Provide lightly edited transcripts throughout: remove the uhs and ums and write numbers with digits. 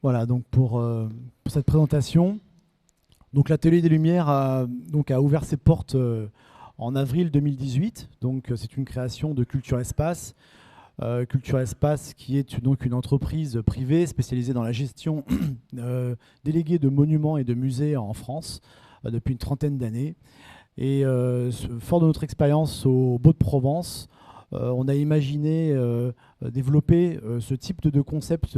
Voilà, donc pour cette présentation, donc l'Atelier des Lumières a ouvert ses portes en avril 2018. Donc c'est une création de Culture Espace. Culture Espace qui est donc une entreprise privée spécialisée dans la gestion déléguée de monuments et de musées en France depuis une trentaine d'années. Et fort de notre expérience au Beau-de-Provence, on a imaginé développer ce type de concept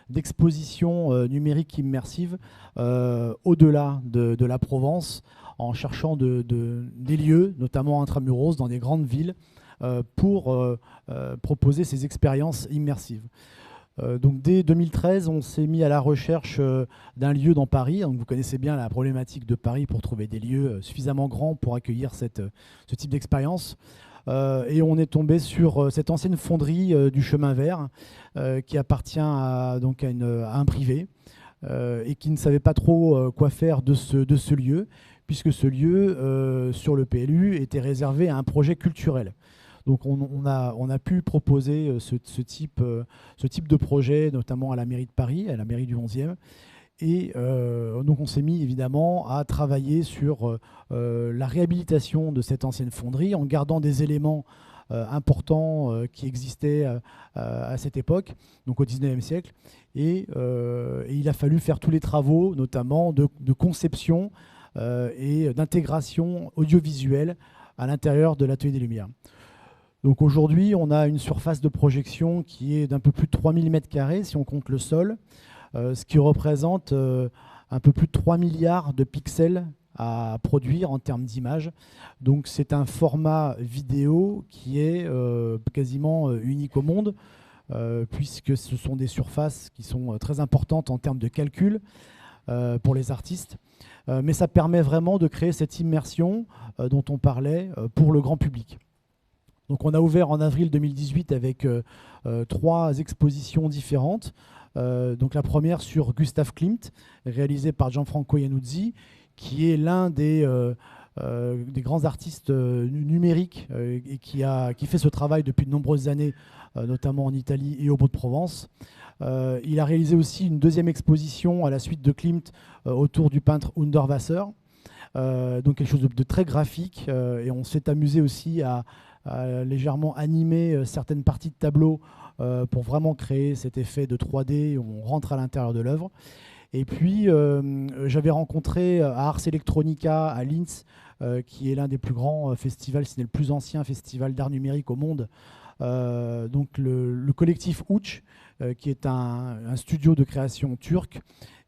d'exposition numérique immersive au-delà de la Provence, en cherchant des lieux, notamment intramuros, dans des grandes villes, pour proposer ces expériences immersives. Donc dès 2013, on s'est mis à la recherche d'un lieu dans Paris. Donc vous connaissez bien la problématique de Paris pour trouver des lieux suffisamment grands pour accueillir ce type d'expérience. Et on est tombé sur cette ancienne fonderie du chemin vert qui appartient à un privé et qui ne savait pas trop quoi faire de ce lieu, puisque ce lieu, sur le PLU, était réservé à un projet culturel. Donc on a pu proposer ce type de projet, notamment à la mairie de Paris, à la mairie du 11e. Et donc on s'est mis évidemment à travailler sur la réhabilitation de cette ancienne fonderie en gardant des éléments importants qui existaient à cette époque, donc au 19e siècle. Et il a fallu faire tous les travaux, notamment de conception et d'intégration audiovisuelle à l'intérieur de l'Atelier des Lumières. Donc aujourd'hui, on a une surface de projection qui est d'un peu plus de 3000 m² si on compte le sol, ce qui représente un peu plus de 3 milliards de pixels à produire en termes d'images. Donc c'est un format vidéo qui est quasiment unique au monde, puisque ce sont des surfaces qui sont très importantes en termes de calcul pour les artistes. Mais ça permet vraiment de créer cette immersion dont on parlait pour le grand public. Donc on a ouvert en avril 2018 avec 3 expositions différentes. Donc la première sur Gustav Klimt, réalisée par Gianfranco Iannuzzi, qui est l'un des grands artistes numériques et qui fait ce travail depuis de nombreuses années, notamment en Italie et au Beau-de-Provence. Il a réalisé aussi une deuxième exposition à la suite de Klimt autour du peintre Hundertwasser. Donc quelque chose de très graphique, et on s'est amusé aussi à légèrement animer certaines parties de tableau pour vraiment créer cet effet de 3D où on rentre à l'intérieur de l'œuvre. Et puis j'avais rencontré à Ars Electronica à Linz, qui est l'un des plus grands festivals, si ce n'est le plus ancien festival d'art numérique au monde, donc le collectif Ouch, qui est un studio de création turc,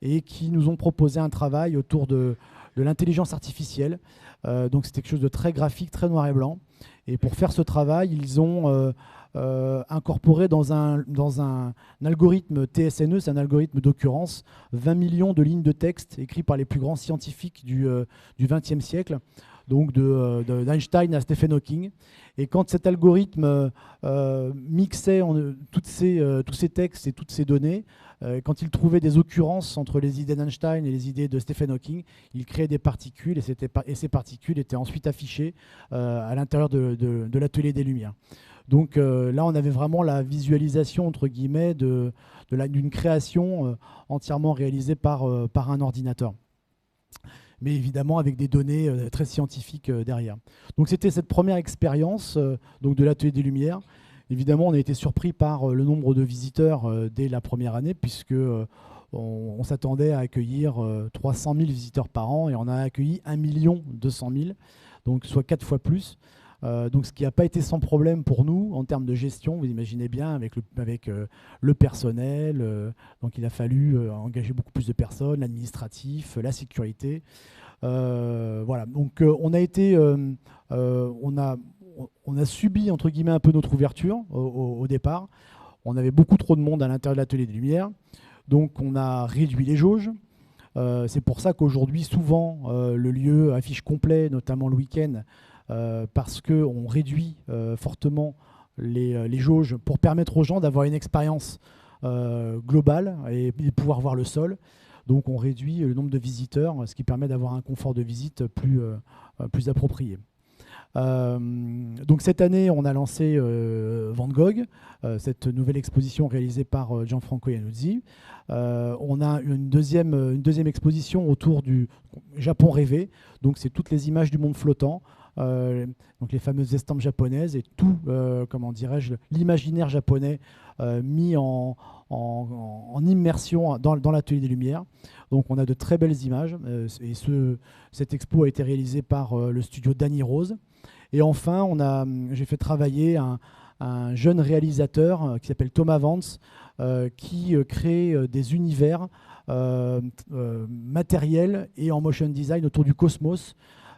et qui nous ont proposé un travail autour de l'intelligence artificielle. Donc c'est quelque chose de très graphique, très noir et blanc. Et pour faire ce travail, ils ont incorporé dans un algorithme TSNE, c'est un algorithme d'occurrence, 20 millions de lignes de texte écrits par les plus grands scientifiques du XXe siècle, donc d'Einstein à Stephen Hawking. Et quand cet algorithme mixait tous ces textes et toutes ces données, quand il trouvait des occurrences entre les idées d'Einstein et les idées de Stephen Hawking, il créait des particules, et ces particules étaient ensuite affichées à l'intérieur de l'Atelier des Lumières. Donc là, on avait vraiment la visualisation, entre guillemets, d'une création entièrement réalisée par un ordinateur, mais évidemment avec des données très scientifiques derrière. Donc c'était cette première expérience de l'Atelier des Lumières. Évidemment, on a été surpris par le nombre de visiteurs dès la première année, puisque on s'attendait à accueillir 300 000 visiteurs par an, et on a accueilli 1 200 000, donc soit 4 fois plus. Donc ce qui n'a pas été sans problème pour nous en termes de gestion, vous imaginez bien, avec le personnel. Donc il a fallu engager beaucoup plus de personnes, l'administratif, la sécurité. Voilà. Donc on a subi, entre guillemets, un peu notre ouverture au départ. On avait beaucoup trop de monde à l'intérieur de l'Atelier des Lumières, donc on a réduit les jauges. C'est pour ça qu'aujourd'hui, souvent, le lieu affiche complet, notamment le week-end, parce qu'on réduit fortement les jauges pour permettre aux gens d'avoir une expérience globale et de pouvoir voir le sol. Donc on réduit le nombre de visiteurs, ce qui permet d'avoir un confort de visite plus approprié. Donc cette année, on a lancé Van Gogh, cette nouvelle exposition réalisée par Gianfranco Iannuzzi. On a une deuxième exposition autour du Japon rêvé. Donc c'est toutes les images du monde flottant, donc les fameuses estampes japonaises et tout, comment dirais-je, l'imaginaire japonais mis en immersion dans l'atelier des Lumières. Donc on a de très belles images et cette expo a été réalisée par le studio Danny Rose. Et enfin, j'ai fait travailler un jeune réalisateur qui s'appelle Thomas Vance, qui crée des univers matériels et en motion design autour du cosmos.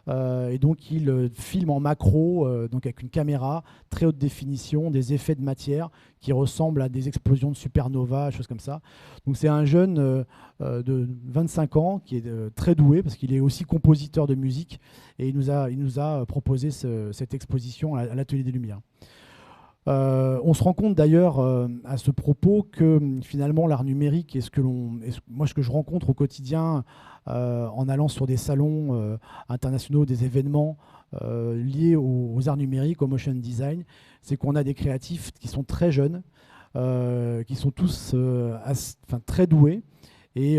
Et donc il filme en macro, donc avec une caméra très haute définition, des effets de matière qui ressemblent à des explosions de supernova, choses comme ça. Donc c'est un jeune de 25 ans qui est très doué parce qu'il est aussi compositeur de musique et il nous a proposé cette exposition à l'Atelier des Lumières. On se rend compte d'ailleurs à ce propos que finalement l'art numérique est moi ce que je rencontre au quotidien en allant sur des salons internationaux, des événements liés aux arts numériques, au motion design, c'est qu'on a des créatifs qui sont très jeunes, qui sont tous très doués. Et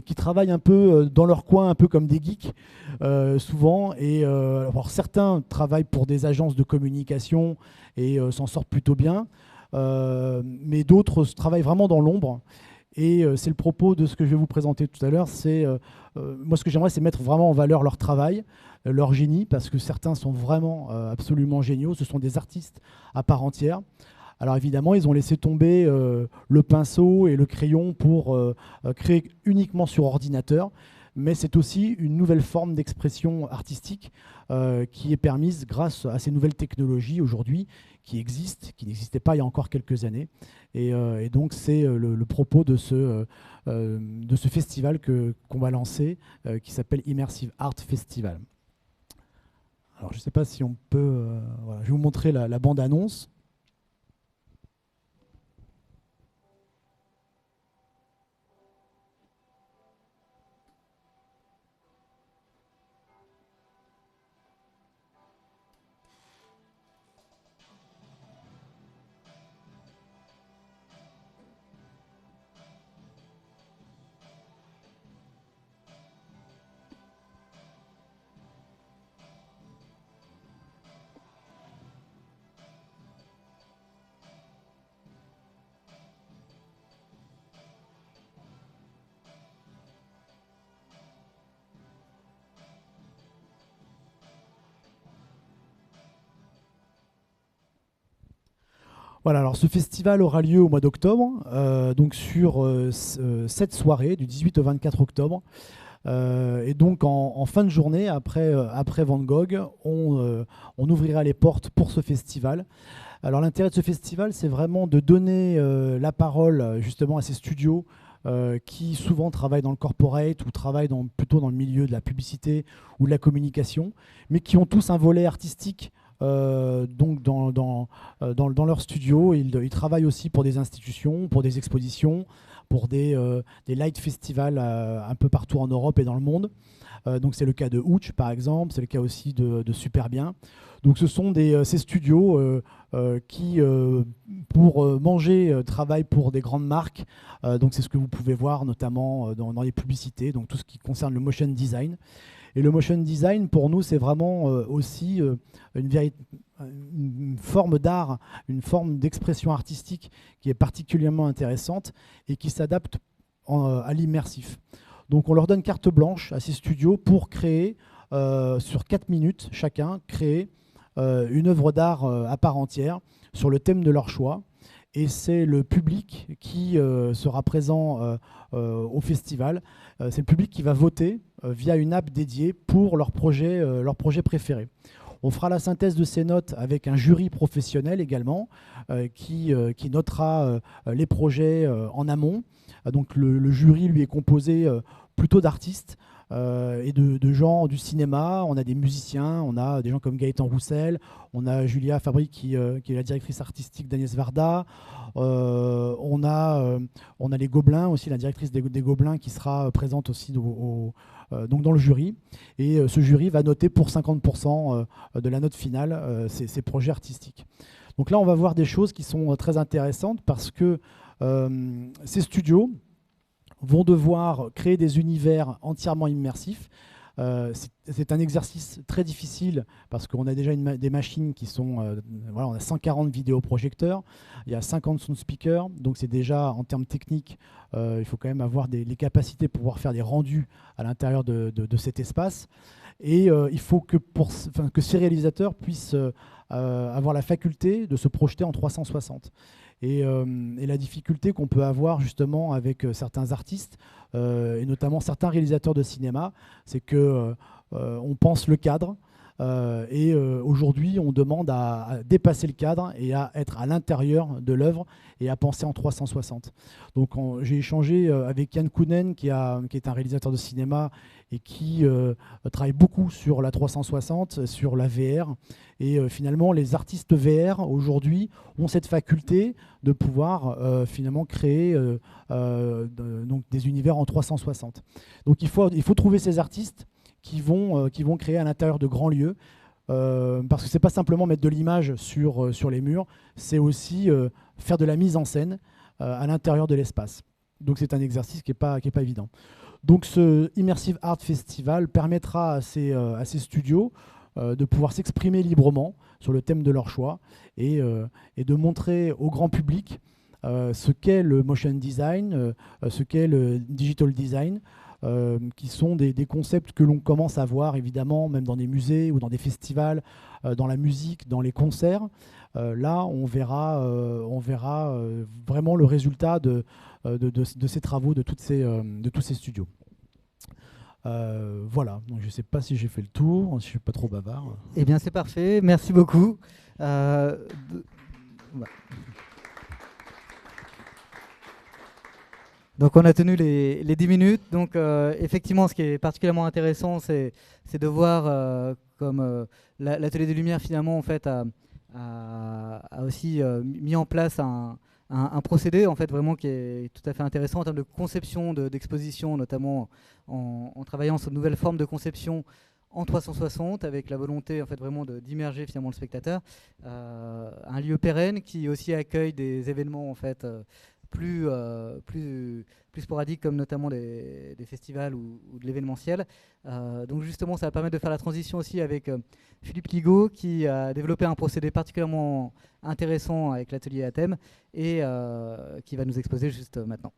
qui travaillent un peu dans leur coin, un peu comme des geeks, souvent. Et alors certains travaillent pour des agences de communication et s'en sortent plutôt bien, mais d'autres travaillent vraiment dans l'ombre. Et c'est le propos de ce que je vais vous présenter tout à l'heure. Moi, ce que j'aimerais, c'est mettre vraiment en valeur leur travail, leur génie, parce que certains sont vraiment absolument géniaux. Ce sont des artistes à part entière. Alors évidemment, ils ont laissé tomber le pinceau et le crayon pour créer uniquement sur ordinateur, mais c'est aussi une nouvelle forme d'expression artistique qui est permise grâce à ces nouvelles technologies aujourd'hui qui existent, qui n'existaient pas il y a encore quelques années. Et donc c'est le propos de ce festival qu'on va lancer, qui s'appelle Immersive Art Festival. Alors je ne sais pas si on peut... voilà, je vais vous montrer la bande-annonce. Voilà, alors ce festival aura lieu au mois d'octobre, donc sur 7 soirées, du 18 au 24 octobre. Et donc en fin de journée, après Van Gogh, on ouvrira les portes pour ce festival. Alors l'intérêt de ce festival, c'est vraiment de donner la parole justement à ces studios qui souvent travaillent dans le corporate ou travaillent plutôt dans le milieu de la publicité ou de la communication, mais qui ont tous un volet artistique. Donc dans leur studio, ils travaillent aussi pour des institutions, pour des expositions, pour des light festivals un peu partout en Europe et dans le monde. Donc c'est le cas de Ouch par exemple, c'est le cas aussi de Superbien. Donc ce sont ces studios qui, pour manger, travaillent pour des grandes marques. Donc c'est ce que vous pouvez voir notamment dans les publicités, donc tout ce qui concerne le motion design. Et le motion design, pour nous, c'est vraiment aussi une forme d'art, une forme d'expression artistique qui est particulièrement intéressante et qui s'adapte à l'immersif. Donc on leur donne carte blanche à ces studios pour créer, sur 4 minutes chacun, créer une œuvre d'art à part entière sur le thème de leur choix. Et c'est le public qui sera présent au festival. C'est le public qui va voter via une app dédiée pour leur projet préféré. On fera la synthèse de ces notes avec un jury professionnel également qui notera les projets en amont. Donc le jury lui est composé plutôt d'artistes et de gens du cinéma. On a des musiciens, on a des gens comme Gaëtan Roussel, on a Julia Fabry qui est la directrice artistique d'Agnès Varda, on on a les Gobelins aussi, la directrice des Gobelins qui sera présente aussi donc dans le jury. Et ce jury va noter pour 50% de la note finale ces projets artistiques. Donc là, on va voir des choses qui sont très intéressantes parce que ces studios vont devoir créer des univers entièrement immersifs. C'est un exercice très difficile parce qu'on a déjà des machines qui sont... voilà, on a 140 vidéoprojecteurs, il y a 50 sound speakers, donc c'est déjà, en termes techniques, il faut quand même avoir les capacités pour pouvoir faire des rendus à l'intérieur de cet espace. Et il faut que ces réalisateurs puissent avoir la faculté de se projeter en 360. Et la difficulté qu'on peut avoir justement avec certains artistes, et notamment certains réalisateurs de cinéma, c'est que on pense le cadre, et aujourd'hui on demande à dépasser le cadre et à être à l'intérieur de l'œuvre et à penser en 360. Donc j'ai échangé avec Yann Kounen qui est un réalisateur de cinéma et qui travaille beaucoup sur la 360, sur la VR. Et finalement, les artistes VR aujourd'hui ont cette faculté de pouvoir finalement créer donc des univers en 360. Donc il faut trouver ces artistes qui vont créer à l'intérieur de grands lieux. Parce que ce n'est pas simplement mettre de l'image sur les murs, c'est aussi faire de la mise en scène à l'intérieur de l'espace. Donc c'est un exercice qui n'est pas évident. Donc ce Immersive Art Festival permettra à ces studios de pouvoir s'exprimer librement sur le thème de leur choix et de montrer au grand public ce qu'est le motion design, ce qu'est le digital design, qui sont des concepts que l'on commence à voir évidemment même dans des musées ou dans des festivals, dans la musique, dans les concerts. Là, on verra vraiment le résultat de ces travaux, de tous ces studios. Voilà, donc je ne sais pas si j'ai fait le tour, si je ne suis pas trop bavard. Eh bien, c'est parfait, merci beaucoup. Donc on a tenu les 10 minutes. Donc effectivement, ce qui est particulièrement intéressant, c'est de voir comme l'Atelier des Lumières finalement en fait a aussi mis en place un procédé en fait vraiment qui est tout à fait intéressant en termes de conception d'exposition, notamment en travaillant sur de nouvelles formes de conception en 360 avec la volonté en fait vraiment d'immerger finalement le spectateur. Un lieu pérenne qui aussi accueille des événements en fait plus sporadiques comme notamment des festivals ou de l'événementiel. Donc justement ça va permettre de faire la transition aussi avec Philippe Ligaud qui a développé un procédé particulièrement intéressant avec l'atelier à thème et qui va nous exposer juste maintenant.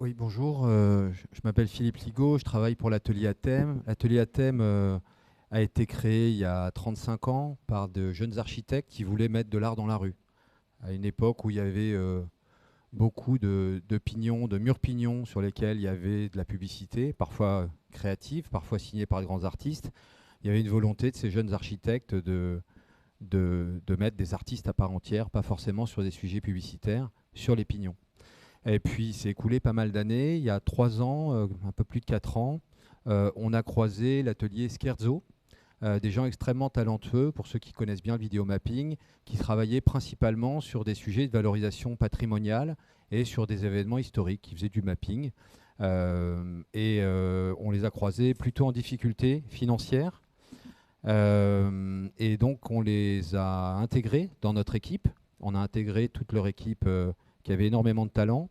Oui, bonjour, je m'appelle Philippe Ligaud, je travaille pour l'atelier à thème. L'atelier à thème a été créé il y a 35 ans par de jeunes architectes qui voulaient mettre de l'art dans la rue. À une époque où il y avait beaucoup de murs pignons sur lesquels il y avait de la publicité, parfois créative, parfois signée par de grands artistes. Il y avait une volonté de ces jeunes architectes de mettre des artistes à part entière, pas forcément sur des sujets publicitaires, sur les pignons. Et puis, il s'est écoulé pas mal d'années. Il y a 3 ans, un peu plus de 4 ans, on a croisé l'atelier Scherzo, des gens extrêmement talentueux, pour ceux qui connaissent bien le vidéomapping, qui travaillaient principalement sur des sujets de valorisation patrimoniale et sur des événements historiques, qui faisaient du mapping. On les a croisés plutôt en difficulté financière. Et donc, on les a intégrés dans notre équipe. On a intégré toute leur équipe qui avait énormément de talent.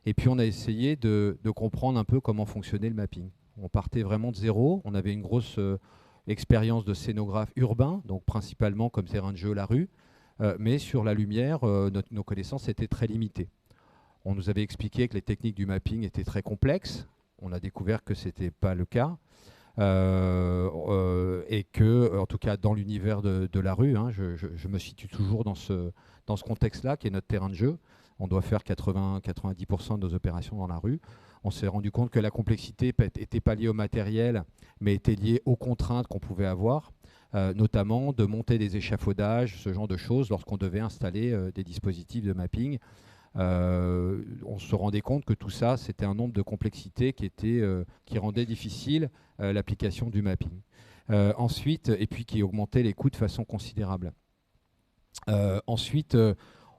Et puis, on a essayé de comprendre un peu comment fonctionnait le mapping. On partait vraiment de zéro. On avait une grosse expérience de scénographe urbain, donc principalement comme terrain de jeu la rue. Mais sur la lumière, nos connaissances étaient très limitées. On nous avait expliqué que les techniques du mapping étaient très complexes. On a découvert que ce n'était pas le cas. Et que, en tout cas, dans l'univers de la rue, hein, je me situe toujours dans ce contexte-là, qui est notre terrain de jeu. On doit faire 80-90% de nos opérations dans la rue. On s'est rendu compte que la complexité n'était pas liée au matériel, mais était liée aux contraintes qu'on pouvait avoir, notamment de monter des échafaudages, ce genre de choses, lorsqu'on devait installer des dispositifs de mapping. On se rendait compte que tout ça, c'était un nombre de complexités qui rendait difficile l'application du mapping. Ensuite, et puis qui augmentait les coûts de façon considérable. Ensuite,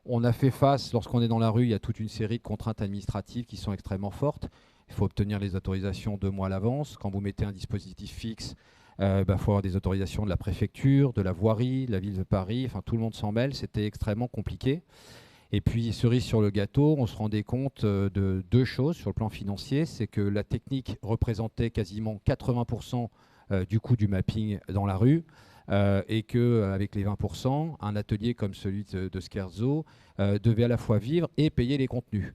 on a fait face, lorsqu'on est dans la rue, il y a toute une série de contraintes administratives qui sont extrêmement fortes. Il faut obtenir les autorisations 2 mois à l'avance. Quand vous mettez un dispositif fixe, il faut avoir des autorisations de la préfecture, de la voirie, de la ville de Paris. Enfin, tout le monde s'en mêle. C'était extrêmement compliqué. Et puis, cerise sur le gâteau, on se rendait compte de 2 choses sur le plan financier. C'est que la technique représentait quasiment 80% du coût du mapping dans la rue. Et qu'avec les 20%, un atelier comme celui de Scherzo devait à la fois vivre et payer les contenus.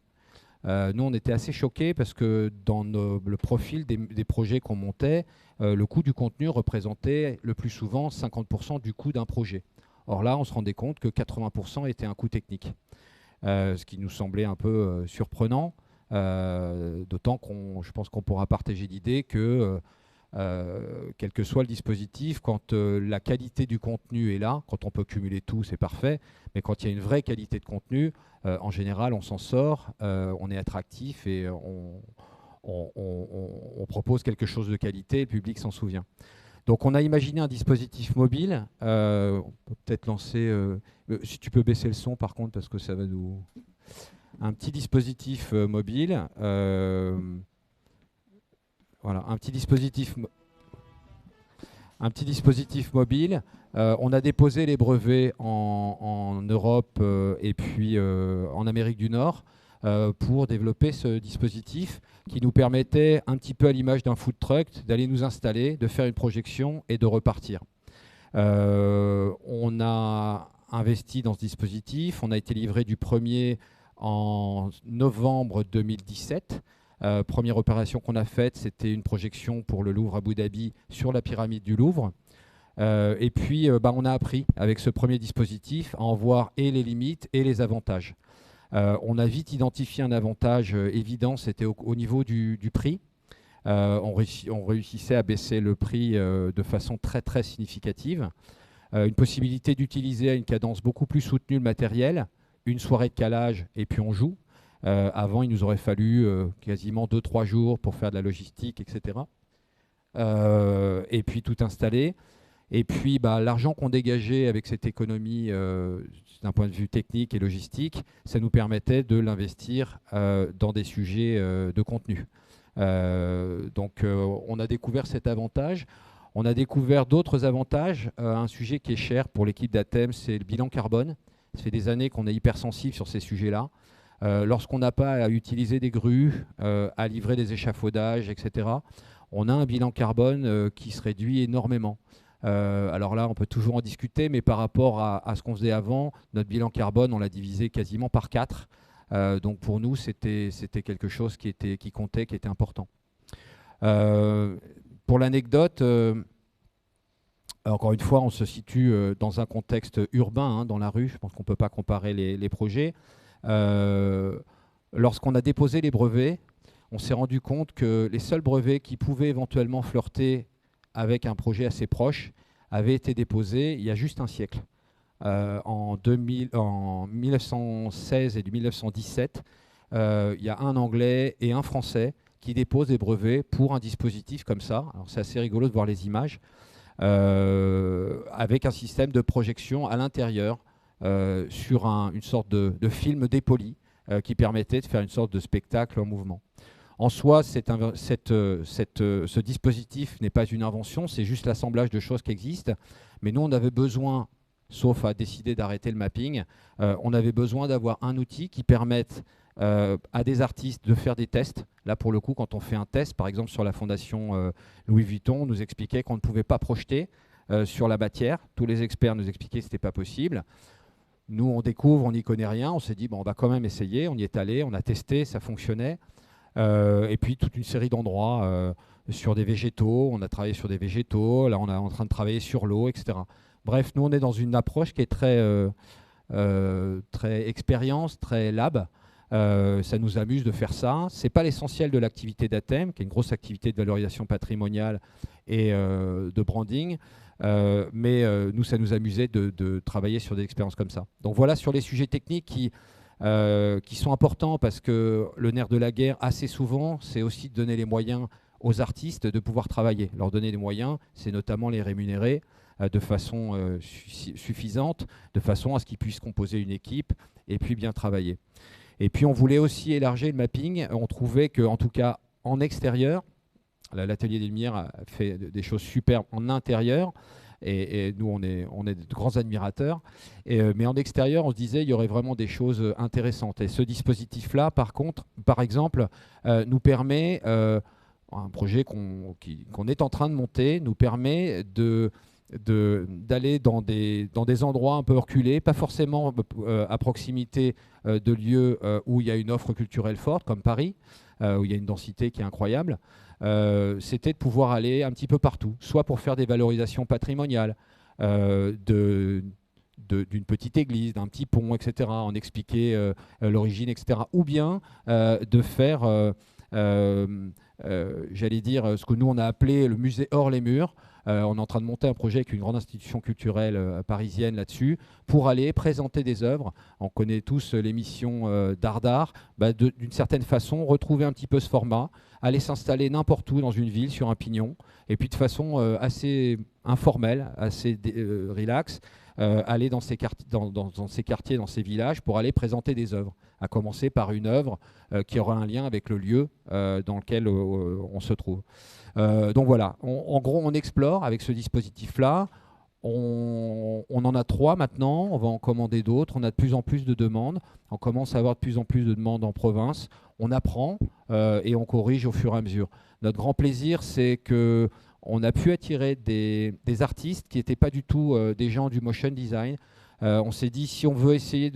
Nous, on était assez choqués parce que dans le profil des projets qu'on montait, le coût du contenu représentait le plus souvent 50% du coût d'un projet. Or là, on se rendait compte que 80% était un coût technique, ce qui nous semblait un peu surprenant, d'autant je pense qu'on pourra partager l'idée que quel que soit le dispositif, quand la qualité du contenu est là, quand on peut cumuler tout, c'est parfait, mais quand il y a une vraie qualité de contenu, en général, on s'en sort, on est attractif et on propose quelque chose de qualité, et le public s'en souvient. Donc on a imaginé un dispositif mobile, on peut peut-être lancer, si tu peux baisser le son par contre, parce que ça va nous... Un petit dispositif mobile, voilà, un petit dispositif mobile. On a déposé les brevets en Europe et puis en Amérique du Nord pour développer ce dispositif qui nous permettait, un petit peu à l'image d'un food truck, d'aller nous installer, de faire une projection et de repartir. On a investi dans ce dispositif. On a été livré du premier en novembre 2017. Première opération qu'on a faite, c'était une projection pour le Louvre Abu Dhabi sur la pyramide du Louvre. Et puis, on a appris avec ce premier dispositif à en voir et les limites et les avantages. On a vite identifié un avantage évident, c'était au niveau du prix. On réussissait à baisser le prix de façon très très significative. Une possibilité d'utiliser à une cadence beaucoup plus soutenue le matériel, une soirée de calage et puis on joue. Avant, il nous aurait fallu quasiment 2-3 jours pour faire de la logistique, etc. Et puis tout installer. Et puis l'argent qu'on dégageait avec cette économie d'un point de vue technique et logistique, ça nous permettait de l'investir dans des sujets de contenu. Donc on a découvert cet avantage. On a découvert d'autres avantages. Un sujet qui est cher pour l'équipe d'Athème, c'est le bilan carbone. Ça fait des années qu'on est hypersensible sur ces sujets-là. Lorsqu'on n'a pas à utiliser des grues, à livrer des échafaudages, etc., on a un bilan carbone qui se réduit énormément. Alors là, on peut toujours en discuter, mais par rapport à ce qu'on faisait avant, notre bilan carbone, on l'a divisé quasiment par 4. Donc pour nous, c'était quelque chose qui comptait, qui était important. Pour l'anecdote, encore une fois, on se situe dans un contexte urbain, dans la rue. Je pense qu'on ne peut pas comparer les projets. Lorsqu'on a déposé les brevets, on s'est rendu compte que les seuls brevets qui pouvaient éventuellement flirter avec un projet assez proche avaient été déposés il y a juste un siècle. En 1916 et 1917, il y a un Anglais et un Français qui déposent des brevets pour un dispositif comme ça. Alors c'est assez rigolo de voir les images, avec un système de projection à l'intérieur sur une sorte de film dépoli qui permettait de faire une sorte de spectacle en mouvement. En soi, ce dispositif n'est pas une invention, c'est juste l'assemblage de choses qui existent. Mais nous, on avait besoin, sauf à décider d'arrêter le mapping, on avait besoin d'avoir un outil qui permette à des artistes de faire des tests. Là, pour le coup, quand on fait un test, par exemple sur la fondation Louis Vuitton, on nous expliquait qu'on ne pouvait pas projeter sur la matière. Tous les experts nous expliquaient que ce n'était pas possible. Nous, on découvre, on n'y connaît rien. On s'est dit, on va quand même essayer. On y est allé, on a testé, ça fonctionnait. Et puis, toute une série d'endroits sur des végétaux. On a travaillé sur des végétaux. Là, on est en train de travailler sur l'eau, etc. Bref, nous, on est dans une approche qui est très expérience, très lab. Ça nous amuse de faire ça. Ce n'est pas l'essentiel de l'activité d'Athème, qui est une grosse activité de valorisation patrimoniale et de branding. Mais nous, ça nous amusait de travailler sur des expériences comme ça. Donc voilà sur les sujets techniques qui sont importants parce que le nerf de la guerre, assez souvent, c'est aussi de donner les moyens aux artistes de pouvoir travailler. Leur donner les moyens, c'est notamment les rémunérer. de façon suffisante, de façon à ce qu'ils puissent composer une équipe et puis bien travailler. Et puis on voulait aussi élargir le mapping. On trouvait qu'en tout cas en extérieur, l'atelier des Lumières a fait des choses superbes en intérieur. Et nous, on est de grands admirateurs. Mais en extérieur, on se disait qu'il y aurait vraiment des choses intéressantes. Et ce dispositif-là, par exemple, nous permet, un projet qu'on est en train de monter, nous permet d'aller dans des endroits un peu reculés, pas forcément à proximité de lieux où il y a une offre culturelle forte, comme Paris, où il y a une densité qui est incroyable. C'était de pouvoir aller un petit peu partout, soit pour faire des valorisations patrimoniales d'une petite église, d'un petit pont, etc., en expliquer l'origine, etc., ou bien de faire, j'allais dire, ce que nous on a appelé le musée hors les murs. On est en train de monter un projet avec une grande institution culturelle parisienne là-dessus pour aller présenter des œuvres. On connaît tous l'émission d'Art, d'une certaine façon, retrouver un petit peu ce format, aller s'installer n'importe où dans une ville sur un pignon, et puis de façon assez informelle, assez relax, aller dans ces quartiers, dans ces villages pour aller présenter des œuvres, à commencer par une œuvre qui aura un lien avec le lieu dans lequel on se trouve. Donc voilà, en gros on explore avec ce dispositif-là. On en a 3 maintenant, on va en commander d'autres, on a de plus en plus de demandes, on commence à avoir de plus en plus de demandes en province, on apprend et on corrige au fur et à mesure. Notre grand plaisir, c'est qu'on a pu attirer des artistes qui n'étaient pas du tout des gens du motion design. On s'est dit, si on veut essayer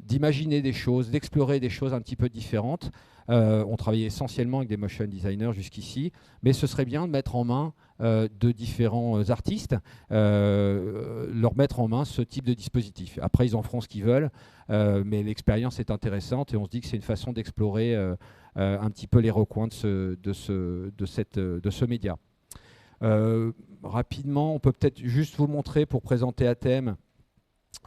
d'imaginer des choses, d'explorer des choses un petit peu différentes, on travaillait essentiellement avec des motion designers jusqu'ici, mais ce serait bien de mettre en main de différents artistes, leur mettre en main ce type de dispositif. Après, ils en feront ce qu'ils veulent, mais l'expérience est intéressante et on se dit que c'est une façon d'explorer un petit peu les recoins de ce média. Rapidement, on peut peut-être juste vous montrer pour présenter ATEM.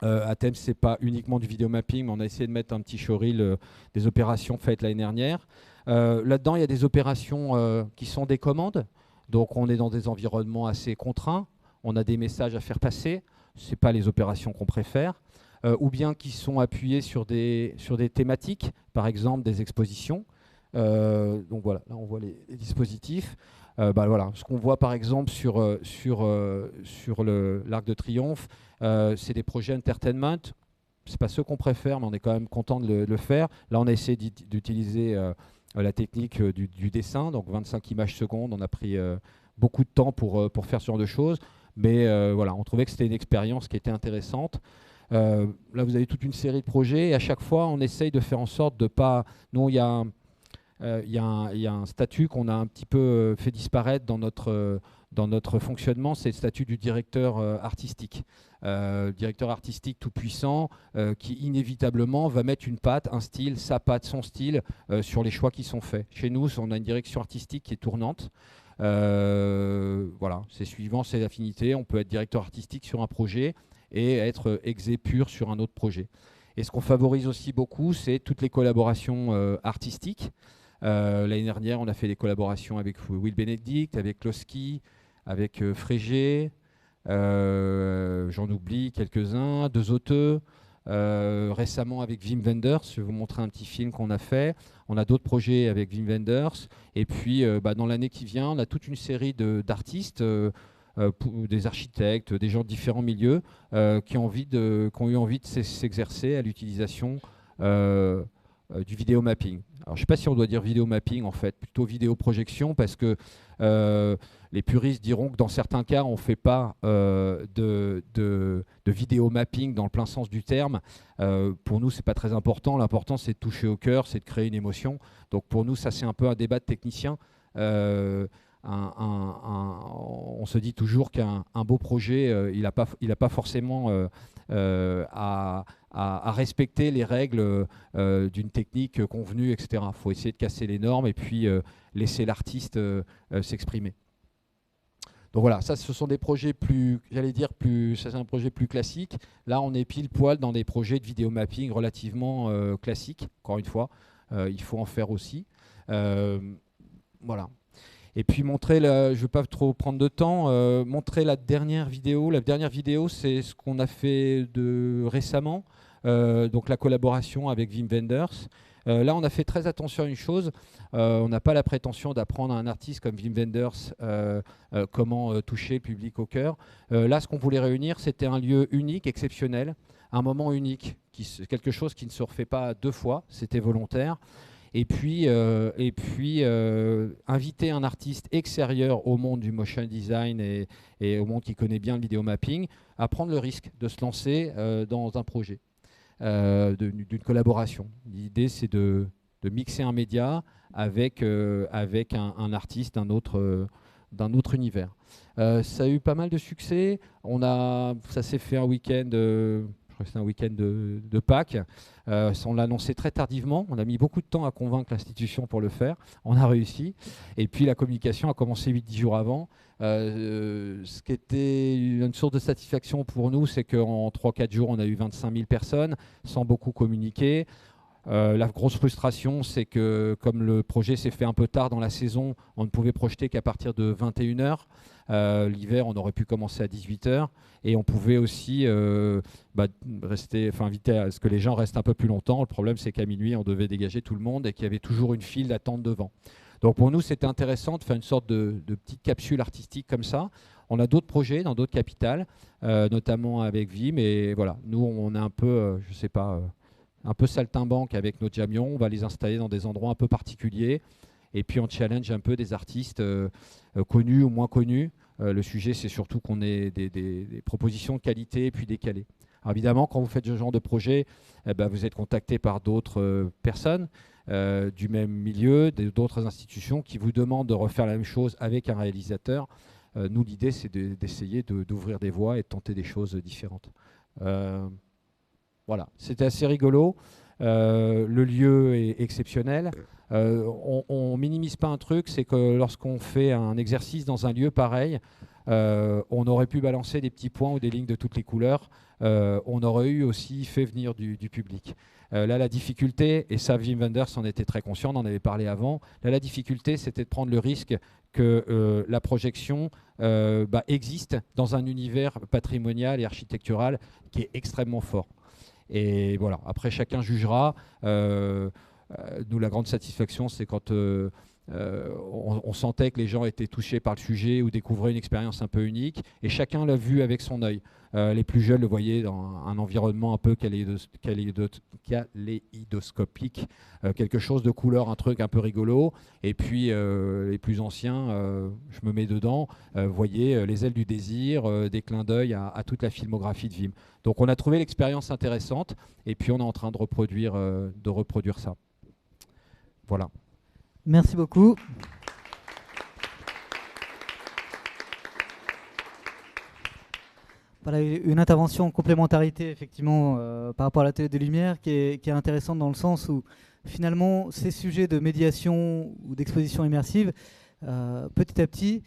ATEM, ce n'est pas uniquement du vidéo mapping, mais on a essayé de mettre un petit showreel des opérations faites l'année dernière. Là-dedans, il y a des opérations qui sont des commandes. Donc, on est dans des environnements assez contraints. On a des messages à faire passer. Ce n'est pas les opérations qu'on préfère. Ou bien qui sont appuyées sur des thématiques, par exemple des expositions. Donc voilà, là on voit les dispositifs. Voilà, ce qu'on voit par exemple sur l'Arc de Triomphe, c'est des projets entertainment. C'est pas ceux qu'on préfère, mais on est quand même content de le faire. Là, on a essayé d'utiliser la technique du dessin, donc 25 images secondes. On a pris beaucoup de temps pour faire ce genre de choses, mais voilà, on trouvait que c'était une expérience qui était intéressante. Là, vous avez toute une série de projets et à chaque fois, on essaye de faire en sorte de pas. Nous, il y a un statut qu'on a un petit peu fait disparaître dans notre fonctionnement, c'est le statut du directeur artistique. Directeur artistique tout puissant qui inévitablement va mettre une patte, un style, sa patte, son style sur les choix qui sont faits. Chez nous, on a une direction artistique qui est tournante. Voilà, c'est suivant ses affinités. On peut être directeur artistique sur un projet et être exé pur sur un autre projet. Et ce qu'on favorise aussi beaucoup, c'est toutes les collaborations artistiques. L'année dernière, on a fait des collaborations avec Will Benedict, avec Kloski, avec Frégé, j'en oublie quelques-uns, Deux Auteux, récemment avec Wim Wenders. Je vais vous montrer un petit film qu'on a fait. On a d'autres projets avec Wim Wenders. Et puis, dans l'année qui vient, on a toute une série d'artistes, des architectes, des gens de différents milieux qui ont eu envie de s'exercer à l'utilisation du vidéo mapping. Alors, je ne sais pas si on doit dire vidéo mapping, en fait, plutôt vidéo projection, parce que les puristes diront que dans certains cas, on ne fait pas de vidéo mapping dans le plein sens du terme. Pour nous, ce n'est pas très important. L'important, c'est de toucher au cœur, c'est de créer une émotion. Donc, pour nous, ça, c'est un peu un débat de technicien. On se dit toujours qu'un beau projet, il n'a pas forcément à respecter les règles d'une technique convenue, etc. Il faut essayer de casser les normes et puis laisser l'artiste s'exprimer. Donc voilà, ça, ce sont des projets ça c'est un projet plus classique. Là, on est pile poil dans des projets de vidéo mapping relativement classiques. Encore une fois, il faut en faire aussi. Voilà. Et puis montrer, je ne vais pas trop prendre de temps, montrer la dernière vidéo. La dernière vidéo, c'est ce qu'on a fait récemment, donc la collaboration avec Wim Wenders. Là, on a fait très attention à une chose. On n'a pas la prétention d'apprendre à un artiste comme Wim Wenders comment toucher le public au cœur. Là, ce qu'on voulait réunir, c'était un lieu unique, exceptionnel, un moment unique, quelque chose qui ne se refait pas 2 fois, c'était volontaire. Et puis inviter un artiste extérieur au monde du motion design et au monde qui connaît bien le vidéo mapping à prendre le risque de se lancer dans un projet, d'une collaboration. L'idée, c'est de mixer un média avec un artiste d'un autre univers. Ça a eu pas mal de succès. Ça s'est fait un week-end, je crois que c'était un week-end de Pâques. On l'a annoncé très tardivement. On a mis beaucoup de temps à convaincre l'institution pour le faire. On a réussi. Et puis la communication a commencé 8-10 jours avant. Ce qui était une source de satisfaction pour nous, c'est qu'en 3-4 jours, on a eu 25 000 personnes sans beaucoup communiquer. La grosse frustration, c'est que comme le projet s'est fait un peu tard dans la saison, on ne pouvait projeter qu'à partir de 21h. L'hiver, on aurait pu commencer à 18h. Et on pouvait aussi inviter à ce que les gens restent un peu plus longtemps. Le problème, c'est qu'à minuit, on devait dégager tout le monde et qu'il y avait toujours une file d'attente devant. Donc pour nous, c'était intéressant de faire une sorte de petite capsule artistique comme ça. On a d'autres projets dans d'autres capitales, notamment avec Vim. Et voilà, nous, on est un peu, un peu saltimbanque avec nos jamions. On va les installer dans des endroits un peu particuliers. Et puis on challenge un peu des artistes connus ou moins connus. Le sujet, c'est surtout qu'on ait des propositions de qualité et puis décalées. Alors évidemment, quand vous faites ce genre de projet, vous êtes contacté par d'autres personnes du même milieu, d'autres institutions qui vous demandent de refaire la même chose avec un réalisateur. Nous, l'idée, c'est d'essayer d'ouvrir des voies et de tenter des choses différentes. Voilà, c'était assez rigolo. Le lieu est exceptionnel. On minimise pas un truc, c'est que lorsqu'on fait un exercice dans un lieu pareil, on aurait pu balancer des petits points ou des lignes de toutes les couleurs. On aurait eu aussi fait venir du public. Là, la difficulté, et ça, Wim Wenders en était très conscient, on en avait parlé avant, là, la difficulté, c'était de prendre le risque que la projection existe dans un univers patrimonial et architectural qui est extrêmement fort. Et voilà, après chacun jugera. Nous, la grande satisfaction, c'est quand on sentait que les gens étaient touchés par le sujet ou découvraient une expérience un peu unique, et chacun l'a vu avec son œil. Les plus jeunes le voyaient dans un environnement un peu kaléidoscopique, quelque chose de couleur, un truc un peu rigolo, et puis les plus anciens, je me mets dedans, voyaient les ailes du désir, des clins d'œil à toute la filmographie de Wim. Donc on a trouvé l'expérience intéressante, et puis on est en train de reproduire ça. Voilà. Merci beaucoup. Voilà une intervention en complémentarité effectivement par rapport à l'atelier des Lumières qui est intéressante dans le sens où finalement ces sujets de médiation ou d'exposition immersive petit à petit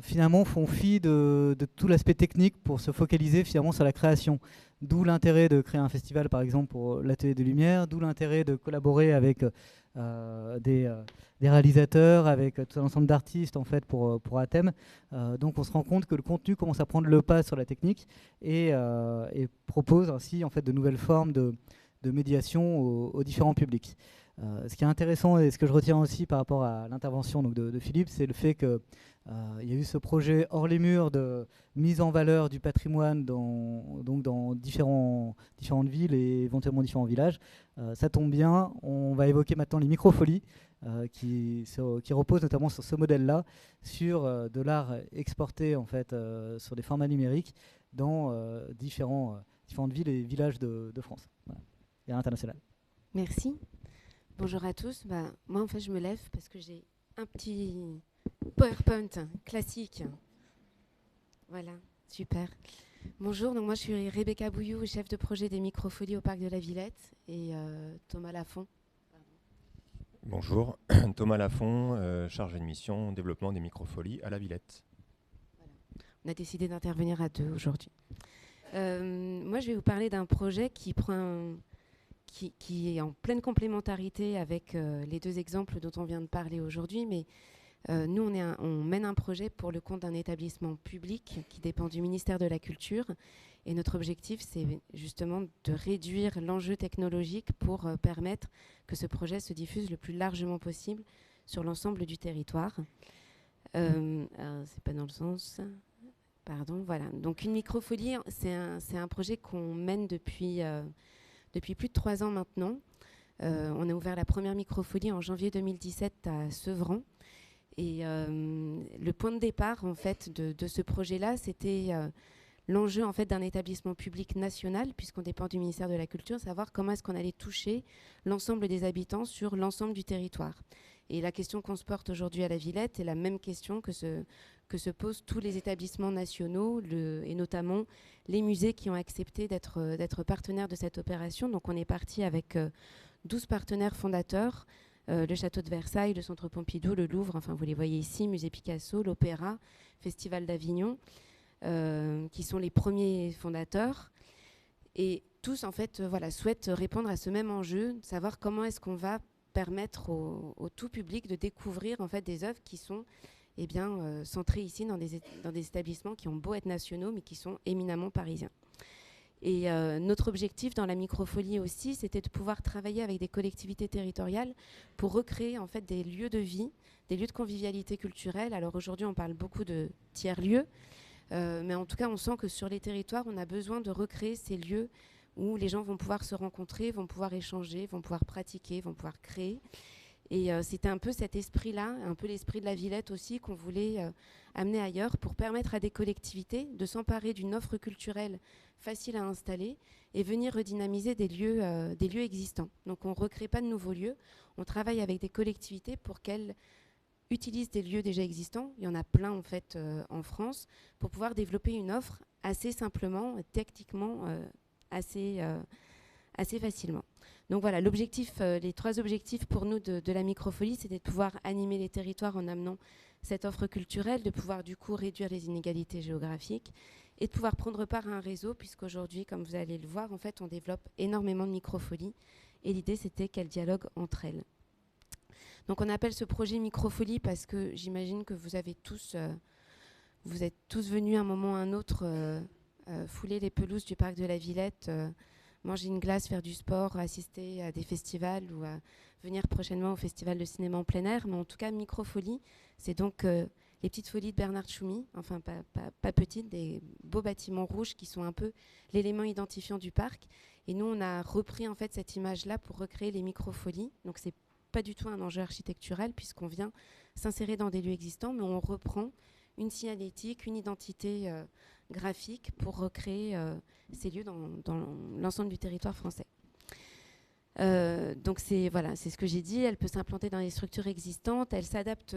finalement font fi de tout l'aspect technique pour se focaliser finalement sur la création. D'où l'intérêt de créer un festival par exemple pour l'atelier des Lumières, d'où l'intérêt de collaborer avec des réalisateurs, avec tout un ensemble d'artistes en fait pour un thème. Donc on se rend compte que le contenu commence à prendre le pas sur la technique et propose ainsi en fait de nouvelles formes de médiation aux différents publics. Ce qui est intéressant et ce que je retiens aussi par rapport à l'intervention de Philippe, c'est le fait qu'il y a eu ce projet hors les murs de mise en valeur du patrimoine dans différentes villes et éventuellement différents villages. Ça tombe bien, on va évoquer maintenant les microfolies qui reposent notamment sur ce modèle-là, sur de l'art exporté en fait, sur des formats numériques dans différentes villes et villages de France et à l'international. Merci. Bonjour à tous. Moi, en fait, je me lève parce que j'ai un petit PowerPoint classique. Voilà, super. Bonjour, donc moi, je suis Rebecca Bouillou, chef de projet des microfolies au Parc de la Villette, et Thomas Lafont. Bonjour, Thomas Lafont, chargé de mission développement des microfolies à la Villette. Voilà. On a décidé d'intervenir à deux aujourd'hui. Moi, je vais vous parler d'un projet qui est en pleine complémentarité avec les deux exemples dont on vient de parler aujourd'hui, mais Nous, on mène un projet pour le compte d'un établissement public qui dépend du ministère de la Culture. Et notre objectif, c'est justement de réduire l'enjeu technologique pour permettre que ce projet se diffuse le plus largement possible sur l'ensemble du territoire. C'est pas dans le sens... Pardon, voilà. Donc une microfolie, c'est un projet qu'on mène depuis plus de 3 ans maintenant. On a ouvert la première microfolie en janvier 2017 à Sevran. Et le point de départ en fait, de ce projet-là, c'était l'enjeu en fait, d'un établissement public national, puisqu'on dépend du ministère de la Culture, savoir comment est-ce qu'on allait toucher l'ensemble des habitants sur l'ensemble du territoire. Et la question qu'on se porte aujourd'hui à la Villette est la même question que se posent tous les établissements nationaux et notamment les musées qui ont accepté d'être partenaires de cette opération. Donc on est parti avec 12 partenaires fondateurs, le Château de Versailles, le Centre Pompidou, le Louvre, enfin vous les voyez ici, Musée Picasso, l'Opéra, Festival d'Avignon, qui sont les premiers fondateurs. Et tous en fait souhaitent répondre à ce même enjeu, de savoir comment est-ce qu'on va permettre au tout public de découvrir en fait des œuvres qui sont centrées ici dans des établissements qui ont beau être nationaux mais qui sont éminemment parisiens. Et notre objectif dans la microfolie aussi, c'était de pouvoir travailler avec des collectivités territoriales pour recréer en fait des lieux de vie, des lieux de convivialité culturelle. Alors aujourd'hui, on parle beaucoup de tiers-lieux, mais en tout cas, on sent que sur les territoires, on a besoin de recréer ces lieux où les gens vont pouvoir se rencontrer, vont pouvoir échanger, vont pouvoir pratiquer, vont pouvoir créer. Et c'était un peu cet esprit-là, un peu l'esprit de la Villette aussi, qu'on voulait amener ailleurs pour permettre à des collectivités de s'emparer d'une offre culturelle facile à installer et venir redynamiser des lieux existants. Donc on ne recrée pas de nouveaux lieux, on travaille avec des collectivités pour qu'elles utilisent des lieux déjà existants, il y en a plein en fait en France, pour pouvoir développer une offre assez simplement, techniquement, assez facilement. Donc voilà, les 3 objectifs pour nous de la microfolie, c'était de pouvoir animer les territoires en amenant cette offre culturelle, de pouvoir du coup réduire les inégalités géographiques et de pouvoir prendre part à un réseau, puisqu'aujourd'hui, comme vous allez le voir, en fait, on développe énormément de microfolies et l'idée, c'était qu'elles dialoguent entre elles. Donc on appelle ce projet microfolie parce que j'imagine que vous êtes tous venus à un moment ou à un autre fouler les pelouses du parc de la Villette, manger une glace, faire du sport, assister à des festivals ou à venir prochainement au festival de cinéma en plein air. Mais en tout cas, microfolie, c'est donc les petites folies de Bernard Tchoumi, enfin pas petites, des beaux bâtiments rouges qui sont un peu l'élément identifiant du parc. Et nous, on a repris en fait cette image-là pour recréer les microfolies. Donc c'est pas du tout un enjeu architectural puisqu'on vient s'insérer dans des lieux existants, mais on reprend une signalétique, une identité graphique pour recréer ces lieux dans l'ensemble du territoire français. Donc c'est ce que j'ai dit, elle peut s'implanter dans les structures existantes, elle s'adapte,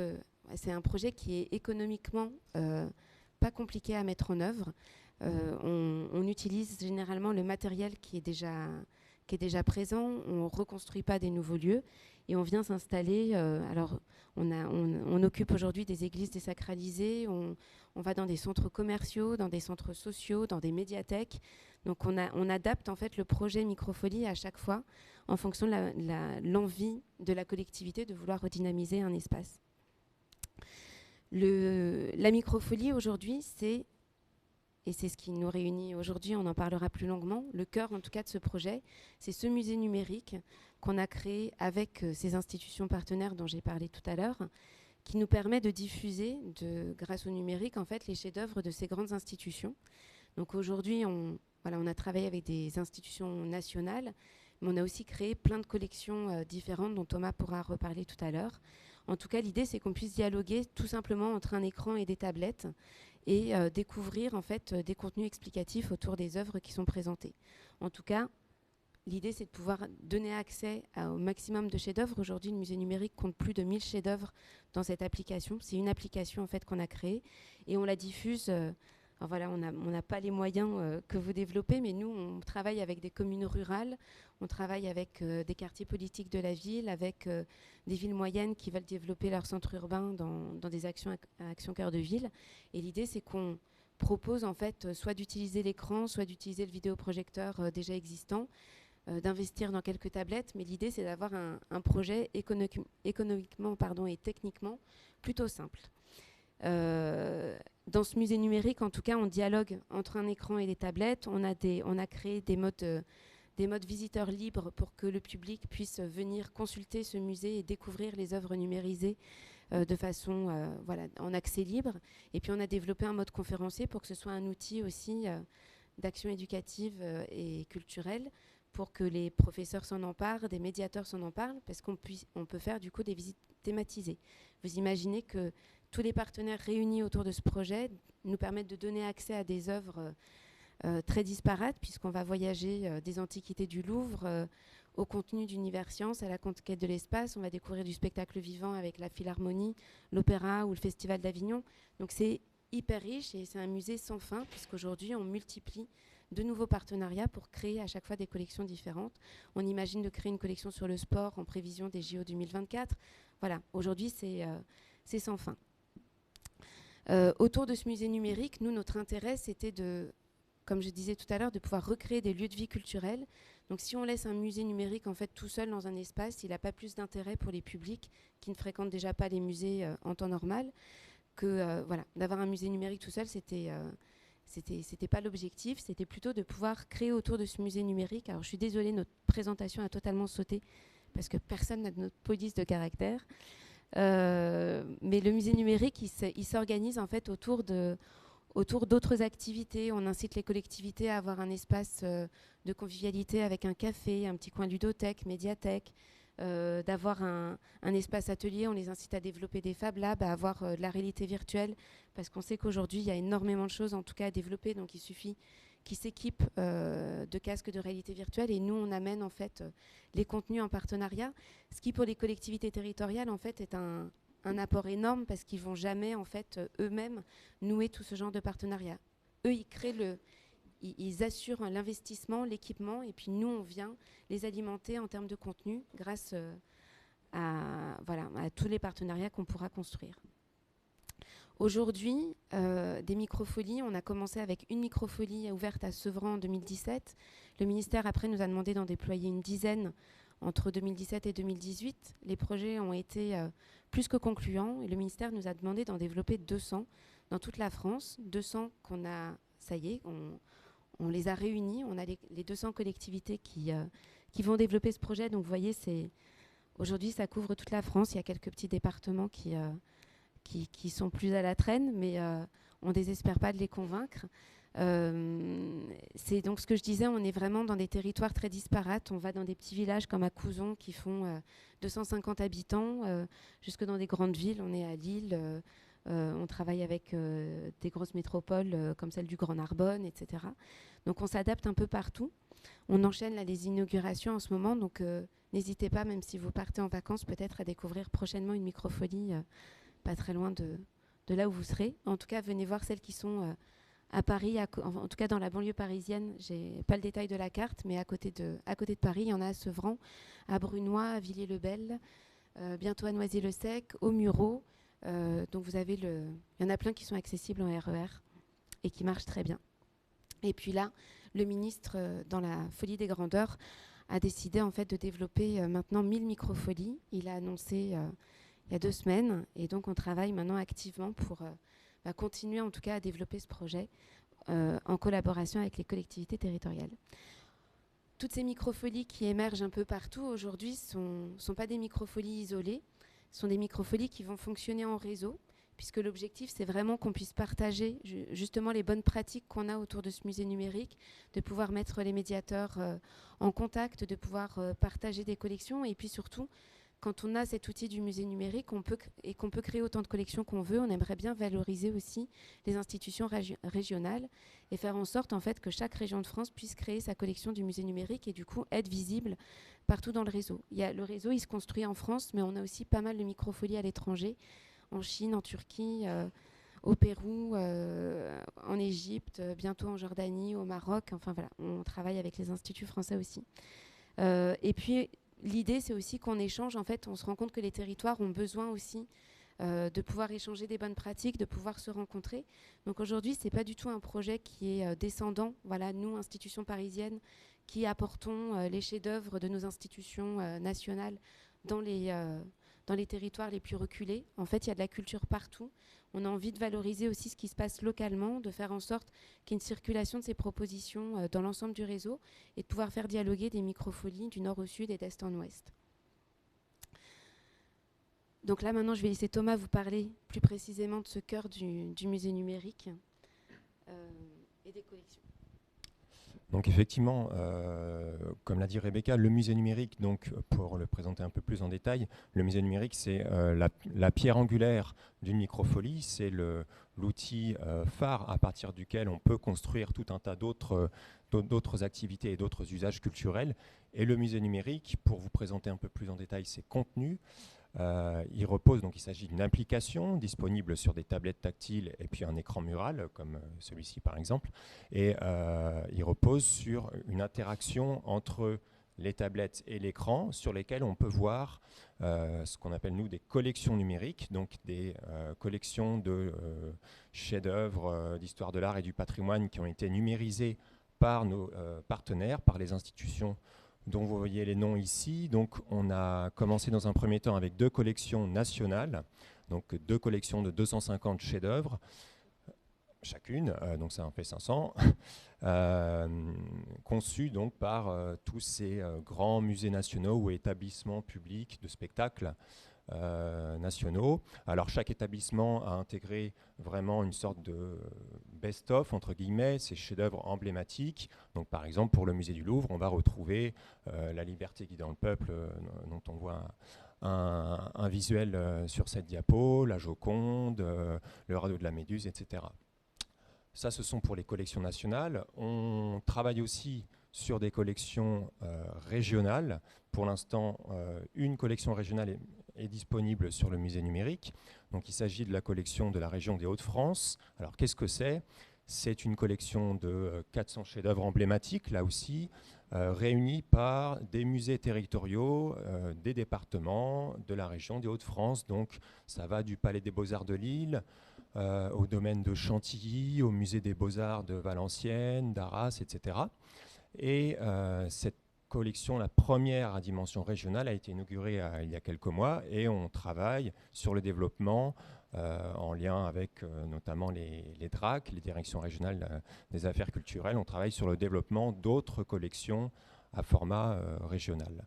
c'est un projet qui est économiquement pas compliqué à mettre en œuvre. On utilise généralement le matériel qui est déjà présent, on ne reconstruit pas des nouveaux lieux et on vient s'installer. Alors on occupe aujourd'hui des églises désacralisées, on va dans des centres commerciaux, dans des centres sociaux, dans des médiathèques. Donc on adapte en fait le projet microfolie à chaque fois en fonction de l'envie de la collectivité de vouloir redynamiser un espace. La microfolie aujourd'hui, c'est ce qui nous réunit aujourd'hui, on en parlera plus longuement, le cœur en tout cas de ce projet, c'est ce musée numérique qu'on a créé avec ces institutions partenaires dont j'ai parlé tout à l'heure, qui nous permet de diffuser, grâce au numérique, en fait, les chefs-d'œuvre de ces grandes institutions. Donc aujourd'hui, on a travaillé avec des institutions nationales, mais on a aussi créé plein de collections différentes dont Thomas pourra reparler tout à l'heure. En tout cas, l'idée, c'est qu'on puisse dialoguer tout simplement entre un écran et des tablettes et découvrir en fait des contenus explicatifs autour des œuvres qui sont présentées. En tout cas, l'idée, c'est de pouvoir donner accès au maximum de chefs-d'œuvre. Aujourd'hui, le musée numérique compte plus de 1000 chefs-d'œuvre dans cette application. C'est une application en fait qu'on a créée et on la diffuse. On n'a pas les moyens que vous développez, mais nous, on travaille avec des communes rurales, on travaille avec des quartiers politiques de la ville, avec des villes moyennes qui veulent développer leur centre urbain dans des actions cœur de ville. Et l'idée, c'est qu'on propose en fait soit d'utiliser l'écran, soit d'utiliser le vidéoprojecteur déjà existant, d'investir dans quelques tablettes, mais l'idée c'est d'avoir un projet économiquement et techniquement plutôt simple. Dans ce musée numérique, en tout cas, on dialogue entre un écran et des tablettes. On a créé des modes visiteurs libres pour que le public puisse venir consulter ce musée et découvrir les œuvres numérisées de façon en accès libre. Et puis on a développé un mode conférencier pour que ce soit un outil aussi d'action éducative et culturelle, pour que les professeurs s'en emparent, des médiateurs s'en emparent, parce qu'on peut faire du coup des visites thématisées. Vous imaginez que tous les partenaires réunis autour de ce projet nous permettent de donner accès à des œuvres très disparates, puisqu'on va voyager des antiquités du Louvre au contenu d'Univers Science, à la conquête de l'espace. On va découvrir du spectacle vivant avec la Philharmonie, l'Opéra ou le Festival d'Avignon. Donc c'est hyper riche et c'est un musée sans fin, puisqu'aujourd'hui on multiplie de nouveaux partenariats pour créer à chaque fois des collections différentes. On imagine de créer une collection sur le sport en prévision des JO 2024. Voilà, aujourd'hui c'est sans fin. Autour de ce musée numérique, nous, notre intérêt, c'était comme je disais tout à l'heure, de pouvoir recréer des lieux de vie culturels. Donc si on laisse un musée numérique en fait tout seul dans un espace, il n'a pas plus d'intérêt pour les publics qui ne fréquentent déjà pas les musées en temps normal, que d'avoir un musée numérique tout seul, c'était pas l'objectif, c'était plutôt de pouvoir créer autour de ce musée numérique. Alors je suis désolée, notre présentation a totalement sauté parce que personne n'a de notre police de caractère. Mais le musée numérique, il s'organise en fait autour d'autres activités. On incite les collectivités à avoir un espace de convivialité avec un café, un petit coin ludothèque, médiathèque, d'avoir un espace atelier. On les incite à développer des Fab Labs, à avoir de la réalité virtuelle, parce qu'on sait qu'aujourd'hui, il y a énormément de choses en tout cas à développer, donc il suffit qu'ils s'équipent de casques de réalité virtuelle, et nous, on amène en fait les contenus en partenariat, ce qui pour les collectivités territoriales en fait est un apport énorme, parce qu'ils vont jamais en fait eux-mêmes nouer tout ce genre de partenariat. Eux, ils assurent l'investissement, l'équipement, et puis nous, on vient les alimenter en termes de contenu grâce à tous les partenariats qu'on pourra construire. Aujourd'hui, des microfolies, on a commencé avec une microfolie ouverte à Sevran en 2017. Le ministère, après, nous a demandé d'en déployer une dizaine entre 2017 et 2018. Les projets ont été plus que concluants, et le ministère nous a demandé d'en développer 200 dans toute la France. 200 qu'on a, ça y est, on les a réunis. On a les 200 collectivités qui vont développer ce projet. Donc vous voyez, aujourd'hui, ça couvre toute la France. Il y a quelques petits départements qui sont plus à la traîne, mais on ne désespère pas de les convaincre. C'est donc ce que je disais, on est vraiment dans des territoires très disparates. On va dans des petits villages comme à Couzon qui font 250 habitants, jusque dans des grandes villes. On est à Lille, on travaille avec des grosses métropoles comme celle du Grand Narbonne, etc. Donc on s'adapte un peu partout. On enchaîne là, les inaugurations en ce moment, donc n'hésitez pas, même si vous partez en vacances, peut-être à découvrir prochainement une microfolie pas très loin de là où vous serez. En tout cas, venez voir celles qui sont à Paris, en tout cas dans la banlieue parisienne. J'ai pas le détail de la carte, mais à côté de Paris, il y en a à Sevran, à Brunoy, à Villiers-le-Bel, bientôt à Noisy-le-Sec, au Mureau. Donc il y en a plein qui sont accessibles en RER et qui marchent très bien. Et puis là, le ministre, dans la folie des grandeurs, a décidé en fait de développer maintenant 1000 microfolies. Il a annoncé il y a 2 semaines, et donc on travaille maintenant activement pour continuer en tout cas à développer ce projet en collaboration avec les collectivités territoriales. Toutes ces microfolies qui émergent un peu partout aujourd'hui sont pas des microfolies isolées, sont des microfolies qui vont fonctionner en réseau, puisque l'objectif c'est vraiment qu'on puisse partager justement les bonnes pratiques qu'on a autour de ce musée numérique, de pouvoir mettre les médiateurs en contact, de pouvoir partager des collections, et puis surtout, quand on a cet outil du musée numérique qu'on peut créer autant de collections qu'on veut, on aimerait bien valoriser aussi les institutions régionales et faire en sorte en fait que chaque région de France puisse créer sa collection du musée numérique et du coup être visible partout dans le réseau. Le réseau, il se construit en France, mais on a aussi pas mal de microfolies à l'étranger, en Chine, en Turquie, au Pérou, en Égypte, bientôt en Jordanie, au Maroc. Enfin voilà, on travaille avec les instituts français aussi. Et puis l'idée, c'est aussi qu'on échange. En fait, on se rend compte que les territoires ont besoin aussi de pouvoir échanger des bonnes pratiques, de pouvoir se rencontrer. Donc aujourd'hui, ce n'est pas du tout un projet qui est descendant. Voilà, nous, institutions parisiennes, qui apportons les chefs-d'œuvre de nos institutions nationales dans les territoires les plus reculés. En fait, il y a de la culture partout. On a envie de valoriser aussi ce qui se passe localement, de faire en sorte qu'il y ait une circulation de ces propositions dans l'ensemble du réseau et de pouvoir faire dialoguer des microfolies du nord au sud et d'est en ouest. Donc là, maintenant, je vais laisser Thomas vous parler plus précisément de ce cœur du musée numérique et des collections. Donc effectivement, comme l'a dit Rebecca, le musée numérique, donc, pour le présenter un peu plus en détail, le musée numérique, c'est la pierre angulaire d'une microfolie, c'est l'outil phare à partir duquel on peut construire tout un tas d'autres activités et d'autres usages culturels. Et le musée numérique, pour vous présenter un peu plus en détail ses contenus, il repose, donc il s'agit d'une application disponible sur des tablettes tactiles et puis un écran mural comme celui-ci par exemple, et il repose sur une interaction entre les tablettes et l'écran sur lesquelles on peut voir ce qu'on appelle nous des collections numériques, donc des collections de chefs-d'œuvre d'histoire de l'art et du patrimoine qui ont été numérisés par nos partenaires, par les institutions dont vous voyez les noms ici. Donc on a commencé dans un premier temps avec 2 collections nationales, donc 2 collections de 250 chefs-d'œuvre chacune, donc ça en fait 500, conçues donc par tous ces grands musées nationaux ou établissements publics de spectacles nationaux. Alors chaque établissement a intégré vraiment une sorte de best-of, entre guillemets, ces chefs-d'œuvre emblématiques. Donc par exemple pour le musée du Louvre, on va retrouver La Liberté guidant le peuple, dont on voit un visuel sur cette diapo, la Joconde, le radeau de la Méduse, etc. Ça, ce sont pour les collections nationales. On travaille aussi sur des collections régionales. Pour l'instant, une collection régionale est disponible sur le musée numérique. Donc, il s'agit de la collection de la région des Hauts-de-France. Alors, qu'est-ce que c'est ? C'est une collection de 400 chefs-d'œuvre emblématiques, là aussi, réunis par des musées territoriaux, des départements, de la région des Hauts-de-France. Donc, ça va du Palais des Beaux-Arts de Lille, au domaine de Chantilly, au musée des Beaux-Arts de Valenciennes, d'Arras, etc. Et cette collection, la première à dimension régionale, a été inaugurée il y a quelques mois, et on travaille sur le développement en lien avec notamment les DRAC, les directions régionales des affaires culturelles. On travaille sur le développement d'autres collections à format régional.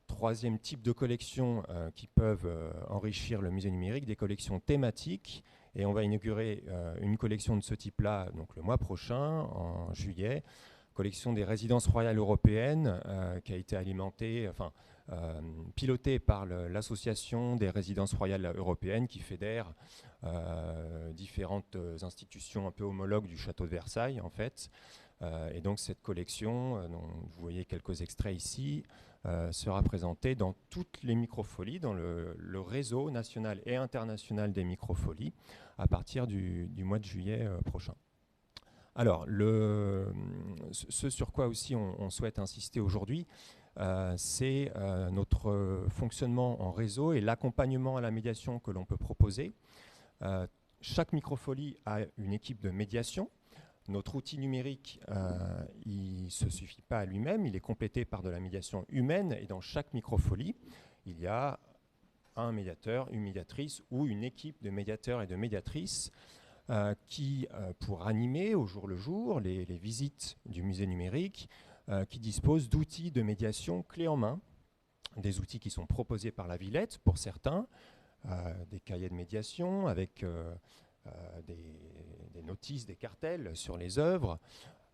Troisième type de collections qui peuvent enrichir le musée numérique, des collections thématiques. Et on va inaugurer une collection de ce type-là donc le mois prochain, en juillet, collection des résidences royales européennes qui a été alimentée, pilotée par l'association des résidences royales européennes qui fédère différentes institutions un peu homologues du château de Versailles en fait. Et donc cette collection, dont vous voyez quelques extraits ici, sera présentée dans toutes les microfolies, dans le réseau national et international des microfolies à partir du mois de juillet prochain. Alors, ce sur quoi aussi on souhaite insister aujourd'hui, c'est notre fonctionnement en réseau et l'accompagnement à la médiation que l'on peut proposer. Chaque microfolie a une équipe de médiation. Notre outil numérique, il ne se suffit pas à lui-même, il est complété par de la médiation humaine, et dans chaque microfolie, il y a un médiateur, une médiatrice ou une équipe de médiateurs et de médiatrices qui, pour animer au jour le jour les visites du musée numérique, qui disposent d'outils de médiation clés en main, des outils qui sont proposés par la Villette pour certains, des cahiers de médiation avec des notices, des cartels sur les œuvres,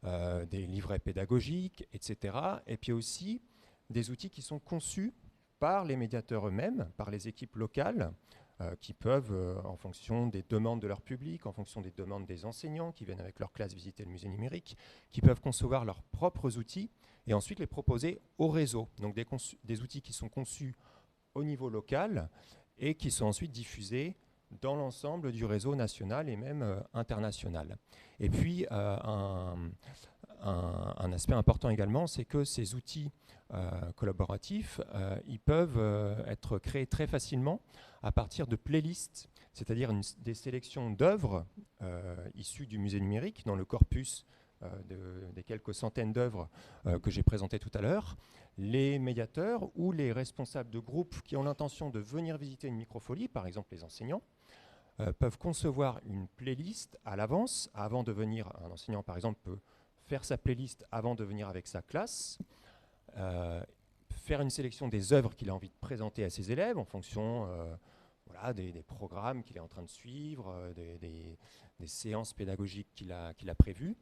des livrets pédagogiques, etc. Et puis aussi des outils qui sont conçus par les médiateurs eux-mêmes, par les équipes locales, qui peuvent, en fonction des demandes de leur public, en fonction des demandes des enseignants qui viennent avec leur classe visiter le musée numérique, qui peuvent concevoir leurs propres outils et ensuite les proposer au réseau. Donc des outils qui sont conçus au niveau local et qui sont ensuite diffusés dans l'ensemble du réseau national et même international. Et puis un un aspect important également, c'est que ces outils collaboratifs, ils peuvent être créés très facilement à partir de playlists, c'est-à-dire des sélections d'œuvres issues du musée numérique dans le corpus des quelques centaines d'œuvres que j'ai présentées tout à l'heure. Les médiateurs ou les responsables de groupes qui ont l'intention de venir visiter une microfolie, par exemple les enseignants, peuvent concevoir une playlist à l'avance. Avant de venir, un enseignant par exemple peut faire sa playlist avant de venir avec sa classe, faire une sélection des œuvres qu'il a envie de présenter à ses élèves en fonction voilà, des programmes qu'il est en train de suivre, des séances pédagogiques qu'il a prévues,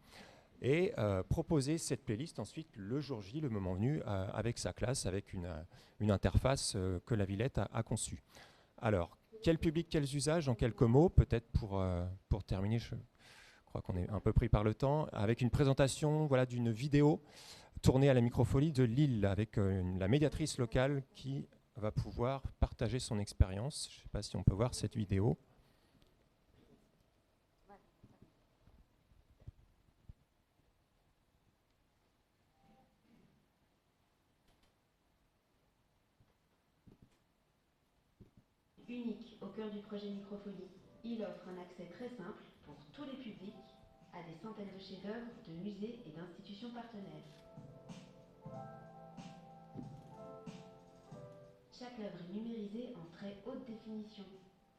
et proposer cette playlist ensuite le jour J, le moment venu, avec sa classe, avec une interface que la Villette a conçue. Alors, quel public, quels usages, en quelques mots, peut-être pour terminer, je crois qu'on est un peu pris par le temps, avec une présentation voilà, d'une vidéo tournée à la microfolie de Lille, avec la médiatrice locale qui va pouvoir partager son expérience. Je ne sais pas si on peut voir cette vidéo. Unique au cœur du projet Microfolie, il offre un accès très simple pour tous les publics à des centaines de chefs-d'œuvre de musées et d'institutions partenaires. Chaque œuvre est numérisée en très haute définition.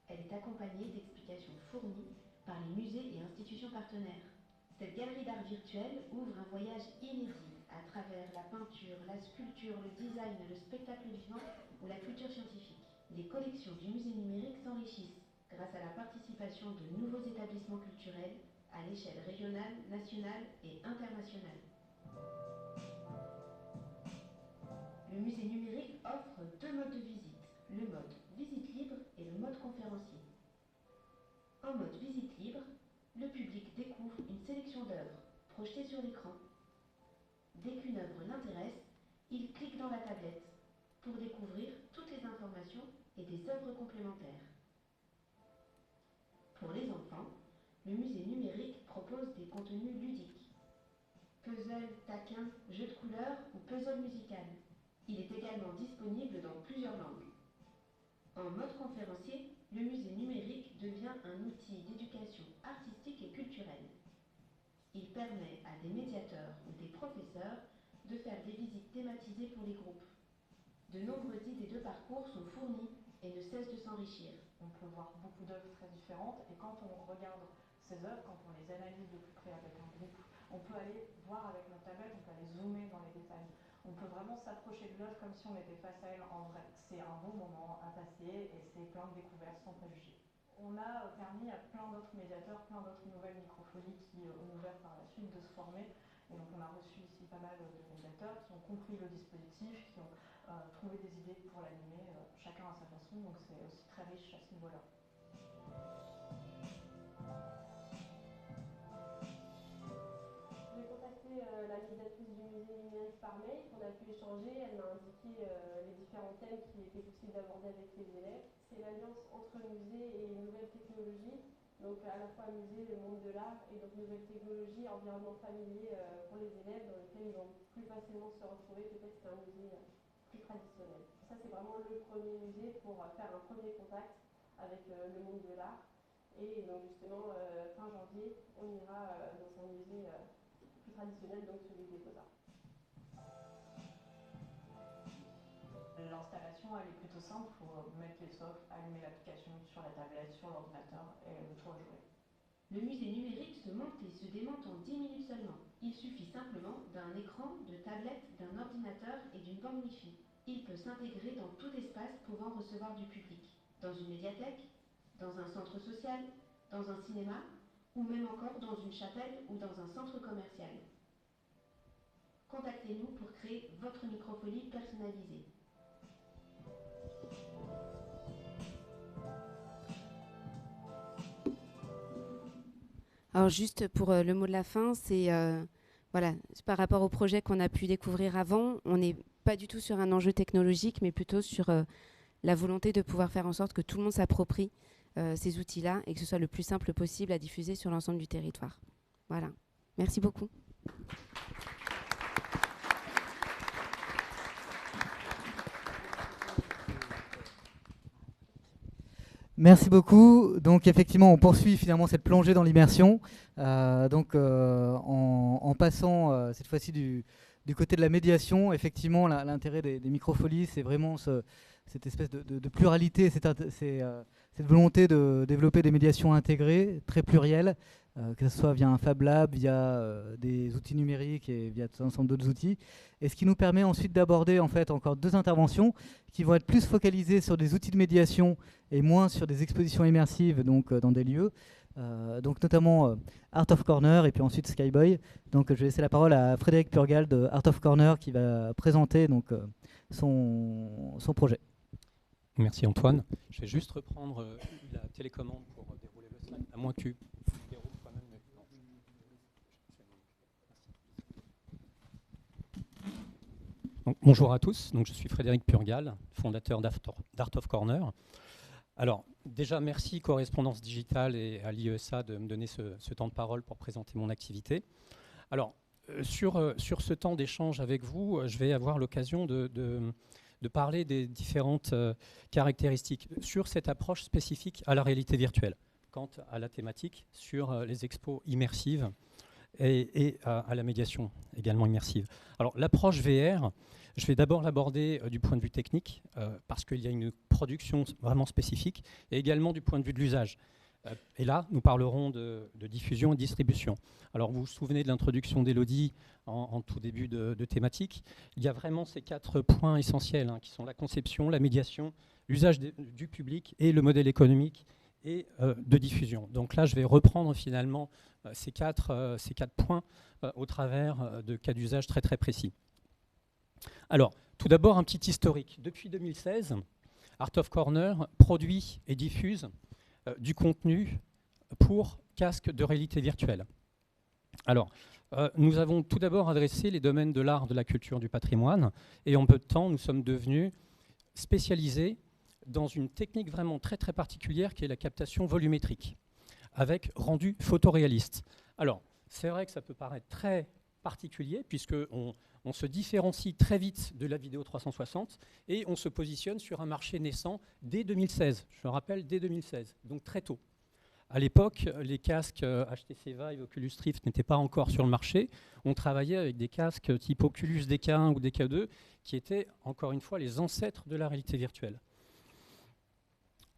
Elle est accompagnée d'explications fournies par les musées et institutions partenaires. Cette galerie d'art virtuel ouvre un voyage inédit à travers la peinture, la sculpture, le design, le spectacle vivant ou la culture scientifique. Les collections du musée numérique s'enrichissent grâce à la participation de nouveaux établissements culturels à l'échelle régionale, nationale et internationale. Le musée numérique offre deux modes de visite, le mode visite libre et le mode conférencier. En mode visite libre, le public découvre une sélection d'œuvres projetées sur l'écran. Dès qu'une œuvre l'intéresse, il clique dans la tablette pour découvrir toutes les informations et des œuvres complémentaires. Pour les enfants, le musée numérique propose des contenus ludiques. Puzzle, taquin, jeux de couleurs ou puzzle musical. Il est également disponible dans plusieurs langues. En mode conférencier, le musée numérique devient un outil d'éducation artistique et culturelle. Il permet à des médiateurs ou des professeurs de faire des visites thématisées pour les groupes. De nombreuses idées de parcours sont fournies et ne cessent de s'enrichir. On peut voir beaucoup d'œuvres très différentes et quand on regarde ces œuvres, quand on les analyse de plus près avec un groupe, on peut aller voir avec notre tablette, on peut aller zoomer dans les détails. On peut vraiment s'approcher de l'œuvre comme si on était face à elle en vrai. C'est un bon moment à passer et c'est plein de découvertes sans préjugés. On a permis à plein d'autres médiateurs, plein d'autres nouvelles microfolies qui ont ouvert par la suite de se former. Et donc on a reçu ici pas mal de médiateurs qui ont compris le dispositif, qui ont trouvé des idées pour l'animer, chacun à sa façon, donc c'est aussi très riche à ce niveau-là. J'ai contacté la médiatrice du musée numérique par mail, on a pu échanger, elle m'a indiqué les différents thèmes qui étaient possibles d'aborder avec les élèves. C'est l'alliance entre musée et nouvelles technologies, donc à la fois musée, le monde de l'art, et donc nouvelles technologies, environnement familier pour les élèves dans lesquels ils vont plus facilement se retrouver, peut-être qu'un musée plus traditionnel. Ça c'est vraiment le premier musée pour faire un premier contact avec le monde de l'art. Et donc justement, fin janvier, on ira dans un musée plus traditionnel, donc celui des Beaux-Arts. L'installation, elle est plutôt simple, il faut mettre les socles, allumer l'application sur la tablette, sur l'ordinateur, et le tour est joué. Le musée numérique se monte et se démonte en 10 minutes seulement. Il suffit simplement d'un écran, de tablette, d'un ordinateur et d'une borne Wi-Fi. Il peut s'intégrer dans tout espace pouvant recevoir du public. Dans une médiathèque, dans un centre social, dans un cinéma, ou même encore dans une chapelle ou dans un centre commercial. Contactez-nous pour créer votre microfolie personnalisée. Alors juste pour le mot de la fin, c'est voilà, par rapport au projet qu'on a pu découvrir avant, on n'est pas du tout sur un enjeu technologique, mais plutôt sur la volonté de pouvoir faire en sorte que tout le monde s'approprie ces outils-là et que ce soit le plus simple possible à diffuser sur l'ensemble du territoire. Voilà. Merci beaucoup. Merci beaucoup. Donc effectivement, on poursuit finalement cette plongée dans l'immersion. En passant cette fois-ci du côté de la médiation, effectivement, l'intérêt des microfolies, c'est vraiment cette espèce de pluralité, cette volonté de développer des médiations intégrées, très plurielles, que ce soit via un Fab Lab, via des outils numériques et via tout un ensemble d'autres outils. Et ce qui nous permet ensuite d'aborder en fait encore 2 interventions qui vont être plus focalisées sur des outils de médiation et moins sur des expositions immersives donc, dans des lieux. Donc notamment Art of Corner et puis ensuite Skyboy. Donc je vais laisser la parole à Frédéric Purgal de Art of Corner qui va présenter donc, son projet. Merci Antoine. Je vais juste reprendre la télécommande pour dérouler le slide, à moins que tu déroules toi-même. Donc, bonjour à tous, donc, je suis Frédéric Purgal, fondateur d'Art of Corner. Alors déjà merci Correspondance Digitale et à l'IESA de me donner ce temps de parole pour présenter mon activité. Alors sur ce temps d'échange avec vous, je vais avoir l'occasion de parler des différentes caractéristiques sur cette approche spécifique à la réalité virtuelle, quant à la thématique sur les expos immersives et à la médiation également immersive. Alors l'approche VR, je vais d'abord l'aborder du point de vue technique, parce qu'il y a une production vraiment spécifique, et également du point de vue de l'usage. Et là, nous parlerons de diffusion et distribution. Alors, vous vous souvenez de l'introduction d'Élodie en tout début de thématique. Il y a vraiment ces 4 points essentiels, qui sont la conception, la médiation, l'usage du public et le modèle économique et de diffusion. Donc là, je vais reprendre finalement ces quatre points au travers de cas d'usage très très précis. Alors, tout d'abord, un petit historique. Depuis 2016, Art of Corner produit et diffuse du contenu pour casques de réalité virtuelle. Alors, nous avons tout d'abord adressé les domaines de l'art, de la culture, du patrimoine, et en peu de temps, nous sommes devenus spécialisés dans une technique vraiment très très particulière qui est la captation volumétrique, avec rendu photoréaliste. Alors, c'est vrai que ça peut paraître très particulier, puisqu'on se différencie très vite de la vidéo 360 et on se positionne sur un marché naissant dès 2016. Je le rappelle, dès 2016, donc très tôt. À l'époque, les casques HTC Vive, Oculus Rift n'étaient pas encore sur le marché. On travaillait avec des casques type Oculus DK1 ou DK2 qui étaient, encore une fois, les ancêtres de la réalité virtuelle.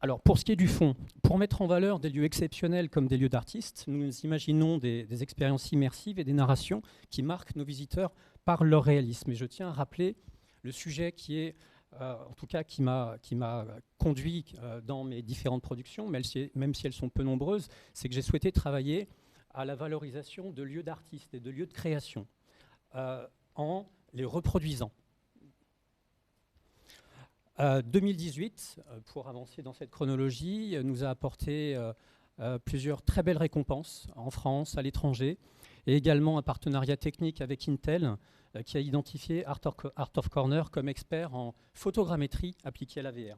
Alors, pour ce qui est du fond, pour mettre en valeur des lieux exceptionnels comme des lieux d'artistes, nous imaginons des expériences immersives et des narrations qui marquent nos visiteurs par leur réalisme. Et je tiens à rappeler le sujet qui est, en tout cas, qui m'a conduit dans mes différentes productions, même si elles sont peu nombreuses, c'est que j'ai souhaité travailler à la valorisation de lieux d'artistes et de lieux de création en les reproduisant. 2018, pour avancer dans cette chronologie, nous a apporté plusieurs très belles récompenses en France, à l'étranger, et également un partenariat technique avec Intel qui a identifié Art of Corner comme expert en photogrammétrie appliquée à la VR.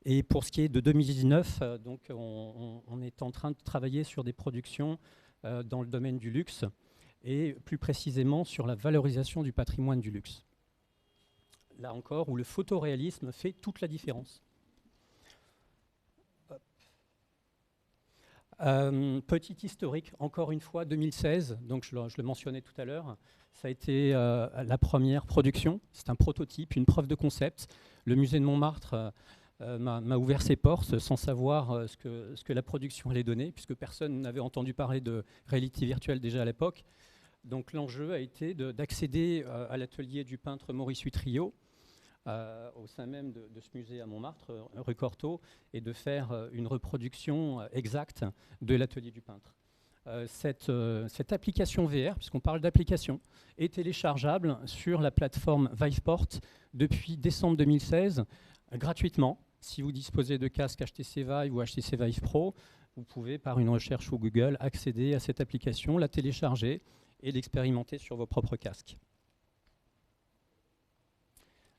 Et pour ce qui est de 2019, donc on est en train de travailler sur des productions dans le domaine du luxe et plus précisément sur la valorisation du patrimoine du luxe. Là encore, où le photoréalisme fait toute la différence. Petit historique, encore une fois, 2016, donc je le mentionnais tout à l'heure, ça a été la première production, c'est un prototype, une preuve de concept. Le musée de Montmartre m'a ouvert ses portes sans savoir ce que la production allait donner, puisque personne n'avait entendu parler de réalité virtuelle déjà à l'époque. Donc l'enjeu a été d'accéder à l'atelier du peintre Maurice Utrillo, au sein même de ce musée à Montmartre, rue Cortot, et de faire une reproduction exacte de l'atelier du peintre. Cette application VR, puisqu'on parle d'application, est téléchargeable sur la plateforme Viveport depuis décembre 2016, gratuitement. Si vous disposez de casques HTC Vive ou HTC Vive Pro, vous pouvez, par une recherche au Google, accéder à cette application, la télécharger et l'expérimenter sur vos propres casques.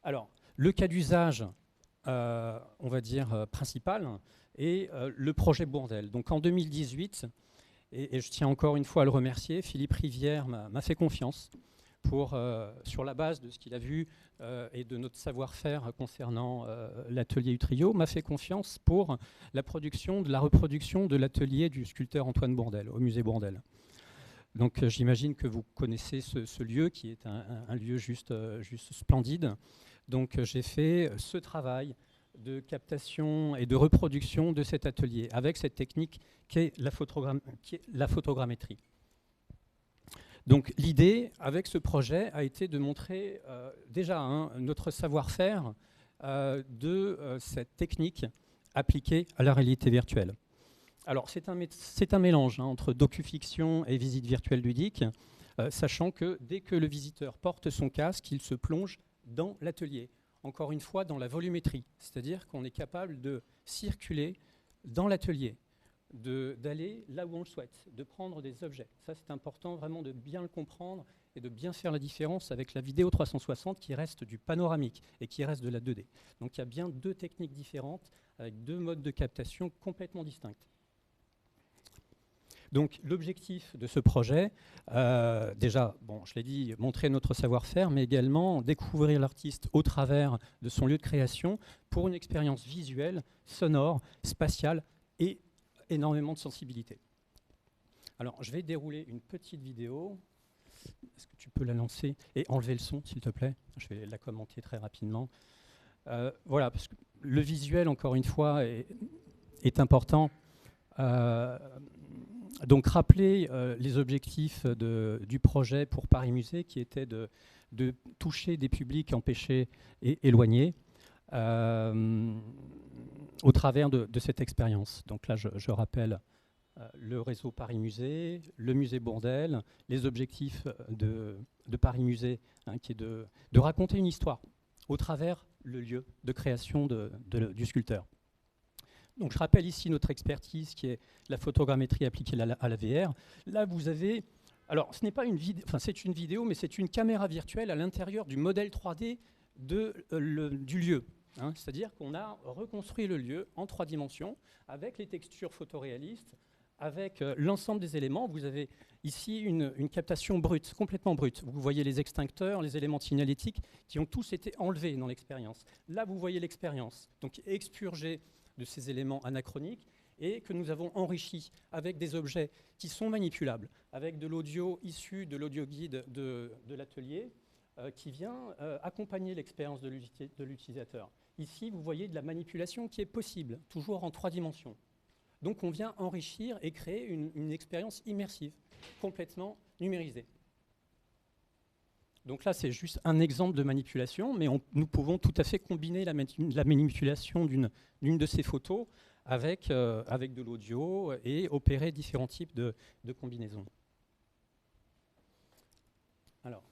Alors, le cas d'usage, on va dire, principal, est le projet Bourdelle. Donc en 2018, et je tiens encore une fois à le remercier, Philippe Rivière m'a fait confiance sur la base de ce qu'il a vu et de notre savoir-faire concernant l'atelier Utrio, m'a fait confiance pour la reproduction de l'atelier du sculpteur Antoine Bourdelle, au musée Bourdelle. Donc j'imagine que vous connaissez ce lieu qui est un lieu juste splendide. Donc j'ai fait ce travail de captation et de reproduction de cet atelier avec cette technique qui est la photogrammétrie. Donc l'idée avec ce projet a été de montrer déjà notre savoir-faire de cette technique appliquée à la réalité virtuelle. Alors c'est un mélange entre docu-fiction et visite virtuelle ludique, sachant que dès que le visiteur porte son casque, il se plonge dans l'atelier. Encore une fois, dans la volumétrie, c'est-à-dire qu'on est capable de circuler dans l'atelier, d'aller là où on le souhaite, de prendre des objets. Ça, c'est important vraiment de bien le comprendre et de bien faire la différence avec la vidéo 360 qui reste du panoramique et qui reste de la 2D. Donc il y a bien deux techniques différentes avec deux modes de captation complètement distincts. Donc l'objectif de ce projet, déjà, bon, je l'ai dit, montrer notre savoir-faire, mais également découvrir l'artiste au travers de son lieu de création pour une expérience visuelle, sonore, spatiale et énormément de sensibilité. Alors, je vais dérouler une petite vidéo. Est-ce que tu peux la lancer et enlever le son, s'il te plaît? Je vais la commenter très rapidement. Voilà, parce que le visuel, encore une fois, est important. Donc rappeler les objectifs du projet pour Paris Musée qui était de toucher des publics empêchés et éloignés au travers de cette expérience. Donc là, je rappelle le réseau Paris Musée, le musée Bourdelle, les objectifs de Paris Musée, qui est de raconter une histoire au travers le lieu de création du sculpteur. Donc je rappelle ici notre expertise qui est la photogrammétrie appliquée à la VR. Là, vous avez... Alors, ce n'est pas une vidéo, enfin c'est une vidéo, mais c'est une caméra virtuelle à l'intérieur du modèle 3D du lieu. C'est-à-dire qu'on a reconstruit le lieu en 3 dimensions avec les textures photoréalistes, avec l'ensemble des éléments. Vous avez ici une captation brute, complètement brute. Vous voyez les extincteurs, les éléments signalétiques qui ont tous été enlevés dans l'expérience. Là, vous voyez l'expérience, donc expurgée de ces éléments anachroniques et que nous avons enrichi avec des objets qui sont manipulables, avec de l'audio issu de l'audio guide de l'atelier qui vient accompagner l'expérience de l'utilisateur. Ici, vous voyez de la manipulation qui est possible, toujours en 3 dimensions. Donc on vient enrichir et créer une expérience immersive, complètement numérisée. Donc là, c'est juste un exemple de manipulation, mais nous pouvons tout à fait combiner la manipulation d'une de ces photos avec de l'audio et opérer différents types de combinaisons. Alors,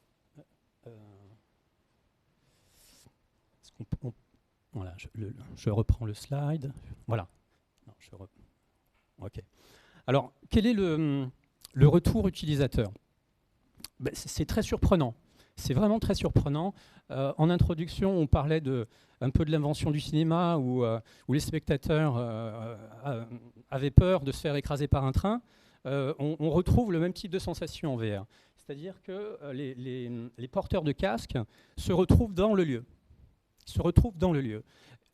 voilà, je reprends le slide. Voilà. Non, OK. Alors, quel est le retour utilisateur? C'est très surprenant. C'est vraiment très surprenant. En introduction, on parlait un peu de l'invention du cinéma où les spectateurs avaient peur de se faire écraser par un train. On retrouve le même type de sensation en VR. C'est-à-dire que les porteurs de casques se retrouvent dans le lieu.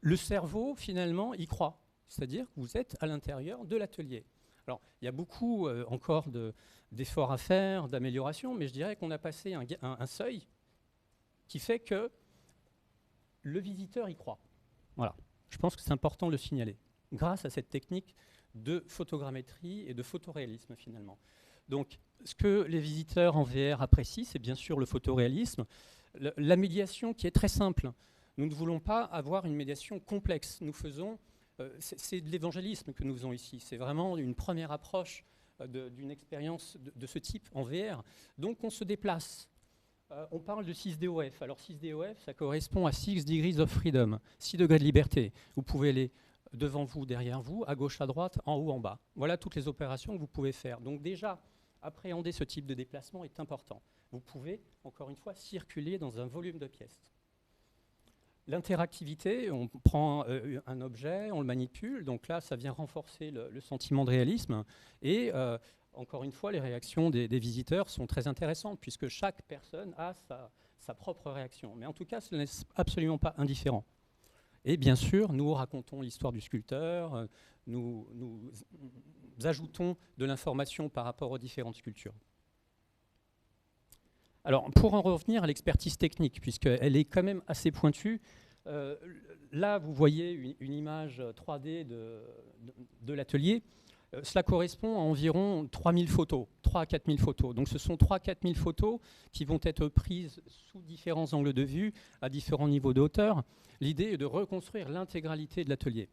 Le cerveau, finalement, y croit. C'est-à-dire que vous êtes à l'intérieur de l'atelier. Alors, il y a beaucoup encore d'efforts à faire, d'améliorations, mais je dirais qu'on a passé un seuil qui fait que le visiteur y croit. Voilà. Je pense que c'est important de le signaler, grâce à cette technique de photogrammétrie et de photoréalisme, finalement. Donc, ce que les visiteurs en VR apprécient, c'est bien sûr le photoréalisme, la médiation qui est très simple. Nous ne voulons pas avoir une médiation complexe. Nous faisons... c'est de l'évangélisme que nous faisons ici. C'est vraiment une première approche d'une expérience de ce type en VR. Donc on se déplace. On parle de 6DOF. Alors 6DOF, ça correspond à 6 degrees of freedom, 6 degrés de liberté. Vous pouvez aller devant vous, derrière vous, à gauche, à droite, en haut, en bas. Voilà toutes les opérations que vous pouvez faire. Donc déjà, appréhender ce type de déplacement est important. Vous pouvez, encore une fois, circuler dans un volume de pièces. L'interactivité, on prend un objet, on le manipule, donc là, ça vient renforcer le sentiment de réalisme. Et encore une fois, les réactions des visiteurs sont très intéressantes, puisque chaque personne a sa propre réaction. Mais en tout cas, ce n'est absolument pas indifférent. Et bien sûr, nous racontons l'histoire du sculpteur, nous ajoutons de l'information par rapport aux différentes sculptures. Alors, pour en revenir à l'expertise technique, puisqu'elle est quand même assez pointue, là, vous voyez une image 3D de l'atelier. Cela correspond à environ 3000 photos, 3 à 4000 photos. Donc ce sont 3 à 4000 photos qui vont être prises sous différents angles de vue, à différents niveaux de hauteur. L'idée est de reconstruire l'intégralité de l'atelier,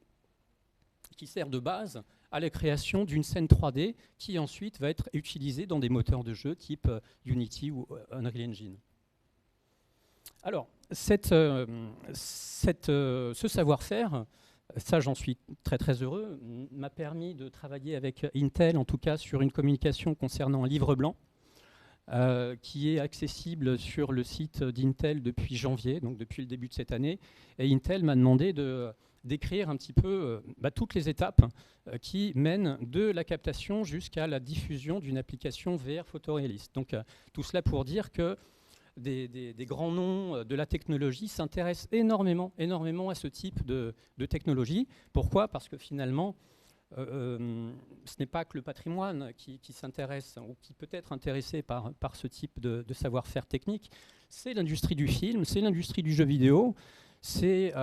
qui sert de base à la création d'une scène 3D qui ensuite va être utilisée dans des moteurs de jeu type Unity ou Unreal Engine. Alors, ce savoir-faire, ça j'en suis très très heureux, m'a permis de travailler avec Intel, en tout cas sur une communication concernant un livre blanc, qui est accessible sur le site d'Intel depuis janvier, donc depuis le début de cette année. Et Intel m'a demandé d'écrire un petit peu toutes les étapes qui mènent de la captation jusqu'à la diffusion d'une application VR photoréaliste. Donc tout cela pour dire que des grands noms de la technologie s'intéressent énormément à ce type de technologie. Pourquoi ? Parce que finalement, ce n'est pas que le patrimoine qui s'intéresse ou qui peut être intéressé par ce type de savoir-faire technique, c'est l'industrie du film, c'est l'industrie du jeu vidéo, c'est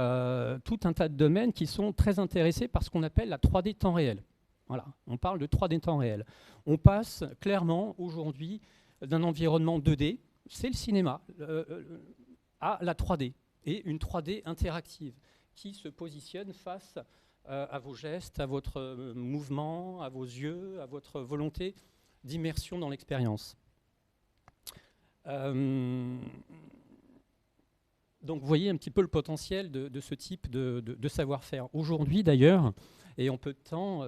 tout un tas de domaines qui sont très intéressés par ce qu'on appelle la 3D temps réel. Voilà, on parle de 3D temps réel. On passe clairement aujourd'hui d'un environnement 2D, c'est le cinéma, à la 3D, et une 3D interactive qui se positionne face à vos gestes, à votre mouvement, à vos yeux, à votre volonté d'immersion dans l'expérience. Donc vous voyez un petit peu le potentiel de ce type de savoir-faire. Aujourd'hui d'ailleurs, et en peu de temps,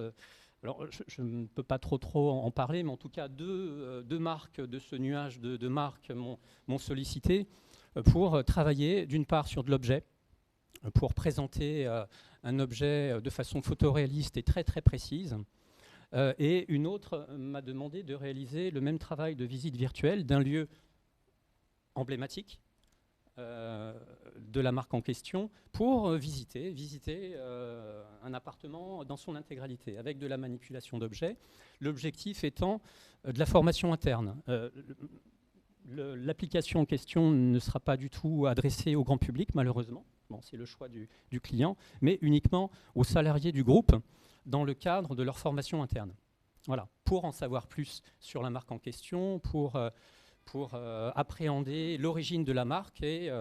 alors je ne peux pas trop en parler, mais en tout cas deux marques de ce nuage de marques m'ont sollicité pour travailler d'une part sur de l'objet, pour présenter un objet de façon photoréaliste et très très précise. Et une autre m'a demandé de réaliser le même travail de visite virtuelle d'un lieu emblématique de la marque en question pour visiter un appartement dans son intégralité avec de la manipulation d'objets. L'objectif étant de la formation interne. L'application en question ne sera pas du tout adressée au grand public, malheureusement. Bon, c'est le choix du client, mais uniquement aux salariés du groupe dans le cadre de leur formation interne. Voilà, pour en savoir plus sur la marque en question, pour appréhender l'origine de la marque et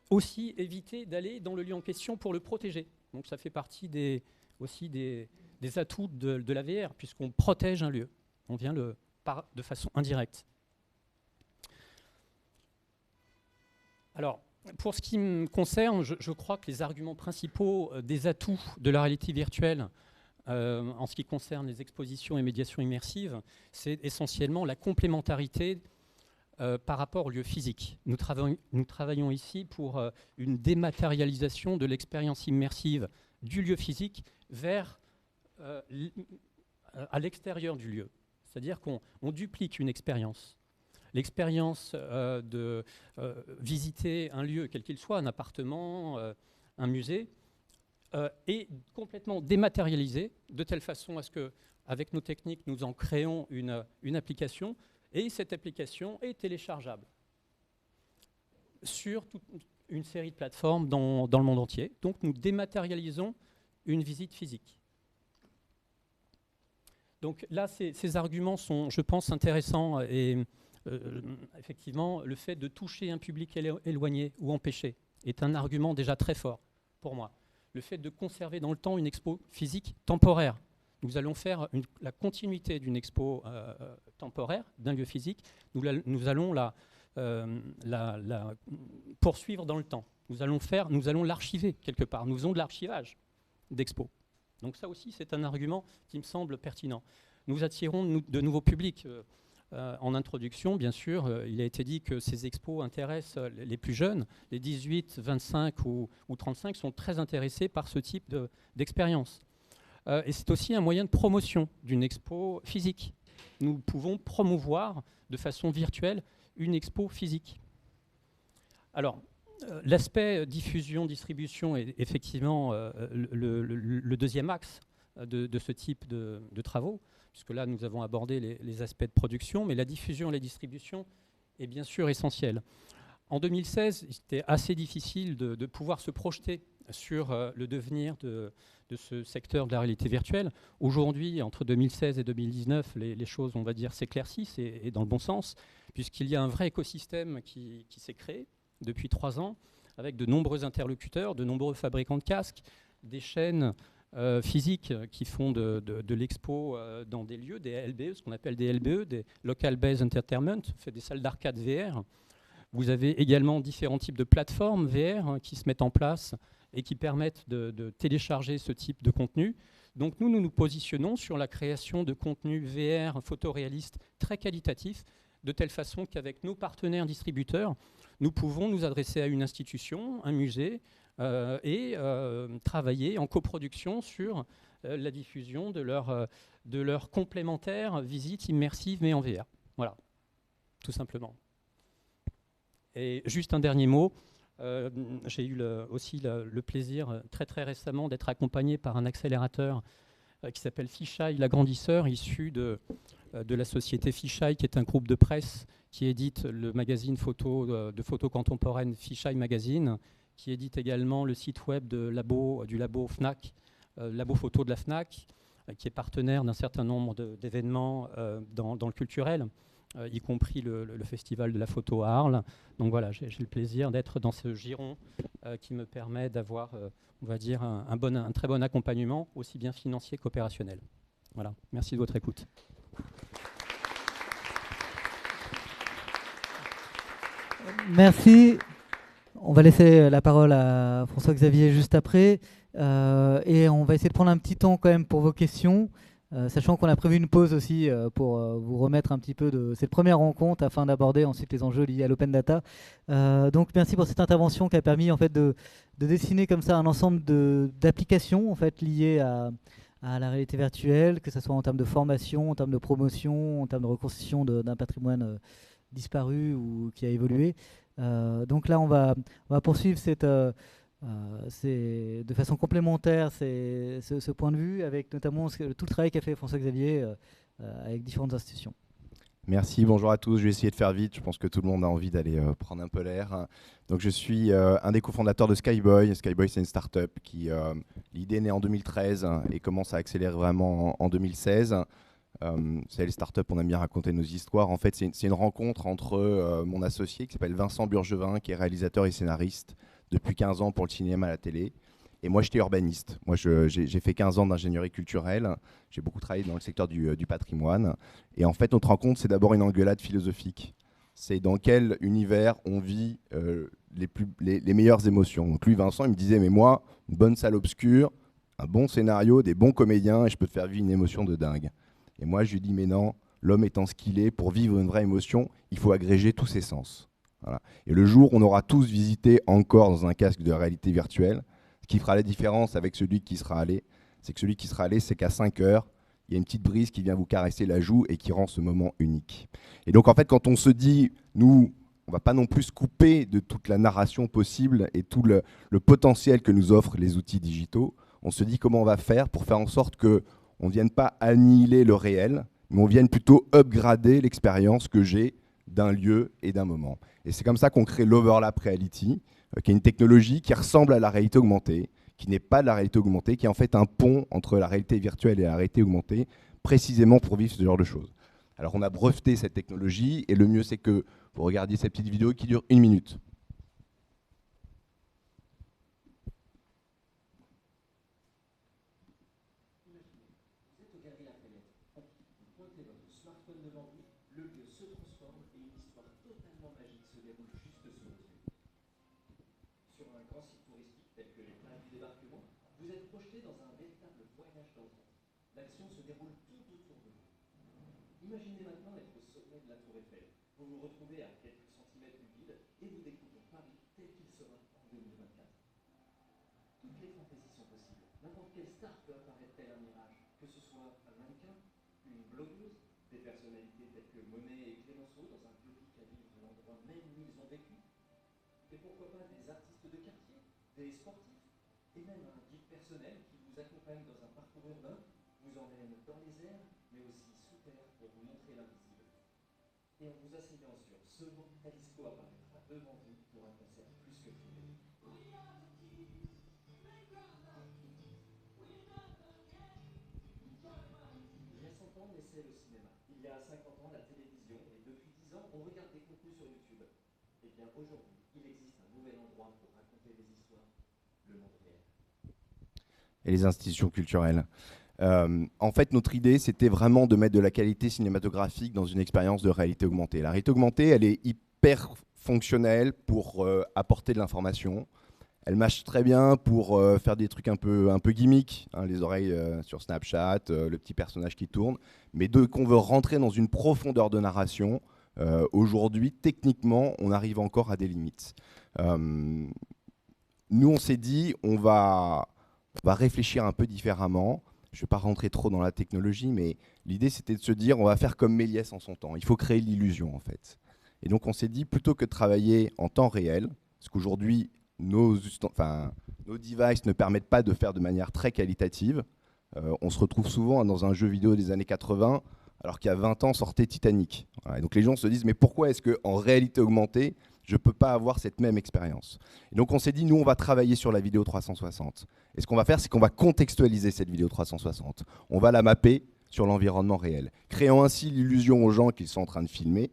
aussi éviter d'aller dans le lieu en question pour le protéger. Donc ça fait partie aussi des atouts de la VR, puisqu'on protège un lieu. On vient de façon indirecte. Alors, pour ce qui me concerne, je crois que les arguments principaux des atouts de la réalité virtuelle en ce qui concerne les expositions et médiations immersives, c'est essentiellement la complémentarité par rapport au lieu physique. Nous travaillons ici pour une dématérialisation de l'expérience immersive du lieu physique vers à l'extérieur du lieu. C'est-à-dire qu'on duplique une expérience. L'expérience de visiter un lieu, quel qu'il soit, un appartement, un musée, est complètement dématérialisée de telle façon à ce qu'avec nos techniques, nous en créons une application et cette application est téléchargeable sur toute une série de plateformes dans le monde entier. Donc nous dématérialisons une visite physique. Donc là, ces arguments sont, je pense, intéressants et effectivement, le fait de toucher un public éloigné ou empêché est un argument déjà très fort pour moi. Le fait de conserver dans le temps une expo physique temporaire. Nous allons faire la continuité d'une expo temporaire, d'un lieu physique. Nous allons la poursuivre dans le temps. Nous allons l'archiver quelque part. Nous faisons de l'archivage d'expo. Donc ça aussi, c'est un argument qui me semble pertinent. Nous attirons de nouveaux publics. En introduction, bien sûr, il a été dit que ces expos intéressent les plus jeunes. Les 18, 25 ou 35 sont très intéressés par ce type d'expérience. Et c'est aussi un moyen de promotion d'une expo physique. nous pouvons promouvoir de façon virtuelle une expo physique. Alors, l'aspect diffusion-distribution est effectivement le deuxième axe de ce type de travaux, puisque là, nous avons abordé les aspects de production, mais la diffusion et la distribution est bien sûr essentielle. En 2016, c'était assez difficile de pouvoir se projeter sur le devenir de ce secteur de la réalité virtuelle. Aujourd'hui, entre 2016 et 2019, les choses, on va dire, s'éclaircissent et dans le bon sens, puisqu'il y a un vrai écosystème qui s'est créé depuis 3 ans, avec de nombreux interlocuteurs, de nombreux fabricants de casques, des chaînes physiques qui font de l'expo dans des lieux, des LBE, ce qu'on appelle des LBE, des Local Based Entertainment, fait des salles d'arcade VR. Vous avez également différents types de plateformes VR qui se mettent en place et qui permettent de télécharger ce type de contenu. Donc nous nous positionnons sur la création de contenus VR photoréalistes très qualitatifs, de telle façon qu'avec nos partenaires distributeurs, nous pouvons nous adresser à une institution, un musée, et travailler en coproduction sur la diffusion de leur complémentaire visite immersive mais en VR. Voilà, tout simplement. Et juste un dernier mot, j'ai eu aussi le plaisir très très récemment d'être accompagné par un accélérateur qui s'appelle Fisheye l'Agrandisseur, issu de la société Fisheye, qui est un groupe de presse qui édite le magazine de photo contemporaine Fisheye Magazine, qui édite également le site web du labo FNAC, labo photo de la FNAC, qui est partenaire d'un certain nombre d'événements dans le culturel, y compris le Festival de la photo à Arles. Donc voilà, j'ai le plaisir d'être dans ce giron qui me permet d'avoir, on va dire, un très bon accompagnement, aussi bien financier qu'opérationnel. Voilà, merci de votre écoute. Merci. On va laisser la parole à François-Xavier juste après. Et on va essayer de prendre un petit temps quand même pour vos questions, sachant qu'on a prévu une pause aussi pour vous remettre un petit peu de cette première rencontre afin d'aborder ensuite les enjeux liés à l'open data. Donc merci pour cette intervention qui a permis en fait de dessiner comme ça un ensemble d'applications en fait liées à la réalité virtuelle, que ce soit en termes de formation, en termes de promotion, en termes de reconstitution d'un patrimoine disparu ou qui a évolué. Donc là, on va poursuivre de façon complémentaire ce point de vue, avec notamment tout le travail qu'a fait François-Xavier avec différentes institutions. Merci, bonjour à tous. Je vais essayer de faire vite. Je pense que tout le monde a envie d'aller prendre un peu l'air. Donc, je suis un des cofondateurs de Skyboy. Skyboy, c'est une start-up qui, l'idée est née en 2013 et commence à accélérer vraiment en 2016. C'est les startups, on aime bien raconter nos histoires. En fait, c'est une rencontre entre mon associé qui s'appelle Vincent Burgevin, qui est réalisateur et scénariste depuis 15 ans pour le cinéma à la télé. Et moi, j'étais urbaniste. Moi, j'ai fait 15 ans d'ingénierie culturelle. J'ai beaucoup travaillé dans le secteur du patrimoine. Et en fait, notre rencontre, c'est d'abord une engueulade philosophique. C'est dans quel univers on vit les meilleures émotions. Donc lui, Vincent, il me disait, mais moi, une bonne salle obscure, un bon scénario, des bons comédiens, et je peux te faire vivre une émotion de dingue. Et moi, je lui dis, mais non, l'homme étant ce qu'il est, pour vivre une vraie émotion, il faut agréger tous ses sens. Voilà. Et le jour où on aura tous visité encore dans un casque de réalité virtuelle, ce qui fera la différence avec celui qui sera allé, c'est que celui qui sera allé, c'est qu'à 5 heures, il y a une petite brise qui vient vous caresser la joue et qui rend ce moment unique. Et donc, en fait, quand on se dit, nous, on ne va pas non plus se couper de toute la narration possible et tout le potentiel que nous offrent les outils digitaux, on se dit comment on va faire pour faire en sorte que on ne vienne pas annihiler le réel, mais on vienne plutôt upgrader l'expérience que j'ai d'un lieu et d'un moment. Et c'est comme ça qu'on crée l'Overlap Reality, qui est une technologie qui ressemble à la réalité augmentée, qui n'est pas de la réalité augmentée, qui est en fait un pont entre la réalité virtuelle et la réalité augmentée, précisément pour vivre ce genre de choses. Alors on a breveté cette technologie, et le mieux c'est que vous regardiez cette petite vidéo qui dure 1 minute. Imaginez maintenant être au sommet de la Tour Eiffel. Vous vous retrouvez à quelques centimètres du vide et vous découvrez Paris tel qu'il sera en 2024. Toutes les fantaisies sont possibles. N'importe quelle star peut apparaître tel un mirage, que ce soit un mannequin, une blogueuse, des personnalités telles que Monet et Clémenceau dans un biopic à vivre à l'endroit même où ils ont vécu. Et pourquoi pas des artistes de quartier, des sportifs, et même un guide personnel qui vous accompagne dans un parcours urbain, vous emmène dans les airs, mais aussi sous terre pour vous montrer l'invisible. Et en vous asseyant sur ce banc, Talisco apparaîtra devant vous pour un concert plus que privé. Il y a 100 ans naissait le cinéma. Il y a 50 ans la télévision. Et depuis 10 ans, on regarde des contenus sur YouTube. Et bien aujourd'hui, il existe un nouvel endroit pour raconter des histoires, le monde réel. Et les institutions culturelles. En fait, notre idée, c'était vraiment de mettre de la qualité cinématographique dans une expérience de réalité augmentée. La réalité augmentée, elle est hyper fonctionnelle pour apporter de l'information. Elle marche très bien pour faire des trucs un peu gimmick, hein, les oreilles sur Snapchat, le petit personnage qui tourne. Mais dès qu'on veut rentrer dans une profondeur de narration, aujourd'hui, techniquement, on arrive encore à des limites. Nous, on s'est dit, on va réfléchir un peu différemment. Je ne vais pas rentrer trop dans la technologie, mais l'idée, c'était de se dire, on va faire comme Méliès en son temps. Il faut créer l'illusion, en fait. Et donc, on s'est dit, plutôt que de travailler en temps réel, parce qu'aujourd'hui, nos devices ne permettent pas de faire de manière très qualitative. On se retrouve souvent dans un jeu vidéo des années 80, alors qu'il y a 20 ans sortait Titanic. Voilà. Et donc, les gens se disent, mais pourquoi est-ce qu'en réalité augmentée, je ne peux pas avoir cette même expérience? Et donc on s'est dit, nous, on va travailler sur la vidéo 360. Et ce qu'on va faire, c'est qu'on va contextualiser cette vidéo 360. On va la mapper sur l'environnement réel, créant ainsi l'illusion aux gens qu'ils sont en train de filmer.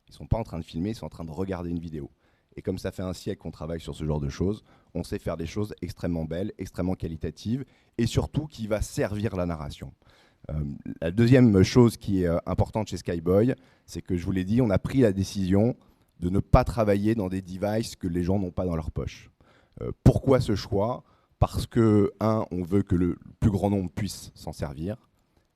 Ils ne sont pas en train de filmer, ils sont en train de regarder une vidéo. Et comme ça fait un siècle qu'on travaille sur ce genre de choses, on sait faire des choses extrêmement belles, extrêmement qualitatives, et surtout qui va servir la narration. La deuxième chose qui est importante chez Skyboy, c'est que je vous l'ai dit, on a pris la décision de ne pas travailler dans des devices que les gens n'ont pas dans leur poche. Pourquoi ce choix? Parce que, on veut que le plus grand nombre puisse s'en servir.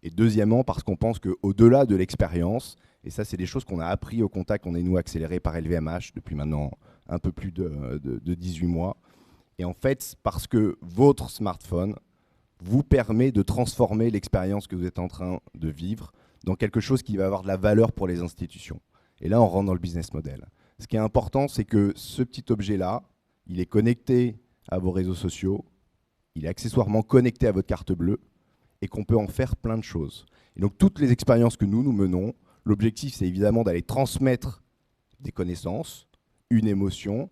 Et deuxièmement, parce qu'on pense qu'au-delà de l'expérience, et ça c'est des choses qu'on a appris au contact, on est nous accélérés par LVMH depuis maintenant un peu plus de 18 mois. Et en fait, parce que votre smartphone vous permet de transformer l'expérience que vous êtes en train de vivre dans quelque chose qui va avoir de la valeur pour les institutions. Et là, on rentre dans le business model. Ce qui est important, c'est que ce petit objet-là, il est connecté à vos réseaux sociaux, il est accessoirement connecté à votre carte bleue, et qu'on peut en faire plein de choses. Et donc, toutes les expériences que nous menons, l'objectif, c'est évidemment d'aller transmettre des connaissances, une émotion,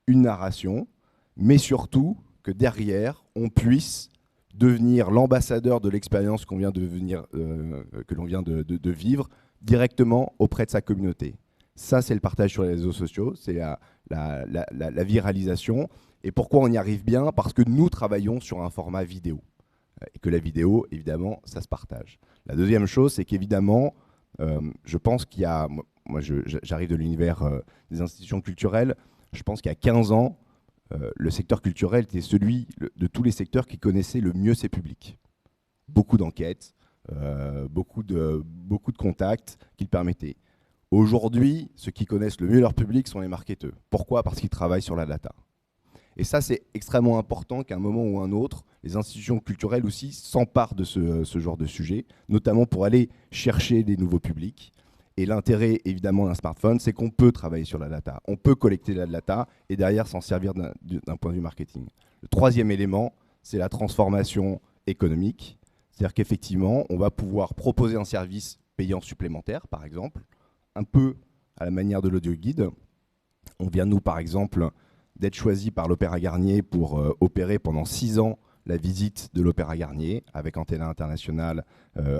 une narration, mais surtout que derrière, on puisse devenir l'ambassadeur de l'expérience qu'on vient de que l'on vient de vivre, directement auprès de sa communauté. Ça, c'est le partage sur les réseaux sociaux, c'est la viralisation. Et pourquoi on y arrive bien? Parce que nous travaillons sur un format vidéo. Et que la vidéo, évidemment, ça se partage. La deuxième chose, c'est qu'évidemment, je pense qu'il y a... Moi, j'arrive de l'univers des institutions culturelles. Je pense qu'il y a 15 ans, le secteur culturel était celui de tous les secteurs qui connaissait le mieux ses publics. Beaucoup d'enquêtes, beaucoup de contacts qui le permettaient. Aujourd'hui, ceux qui connaissent le mieux leur public sont les marketeurs. Pourquoi? Parce qu'ils travaillent sur la data. Et ça, c'est extrêmement important qu'à un moment ou un autre, les institutions culturelles aussi s'emparent de ce genre de sujet, notamment pour aller chercher des nouveaux publics. Et l'intérêt, évidemment, d'un smartphone, c'est qu'on peut travailler sur la data. On peut collecter la data et derrière s'en servir d'un point de vue marketing. Le troisième élément, c'est la transformation économique. C'est-à-dire qu'effectivement, on va pouvoir proposer un service payant supplémentaire, par exemple, un peu à la manière de l'audio guide. On vient, nous, par exemple, d'être choisi par l'Opéra Garnier pour opérer pendant 6 ans la visite de l'Opéra Garnier avec Antenna International,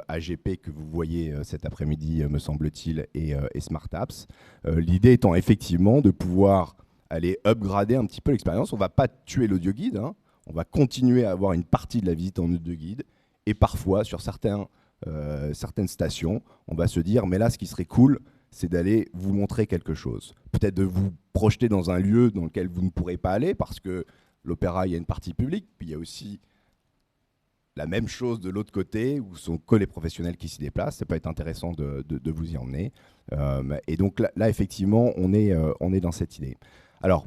AGP que vous voyez cet après-midi, me semble-t-il, et Smart Apps. L'idée étant effectivement de pouvoir aller upgrader un petit peu l'expérience. On ne va pas tuer l'audio guide, hein. On va continuer à avoir une partie de la visite en audio guide. Et parfois, sur certaines stations, on va se dire, mais là, ce qui serait cool, c'est d'aller vous montrer quelque chose. Peut-être de vous projeter dans un lieu dans lequel vous ne pourrez pas aller, parce que l'opéra, il y a une partie publique, puis il y a aussi la même chose de l'autre côté, où sont que les professionnels qui s'y déplacent. Ça peut être intéressant de vous y emmener. Et donc là, effectivement, on est dans cette idée. Alors,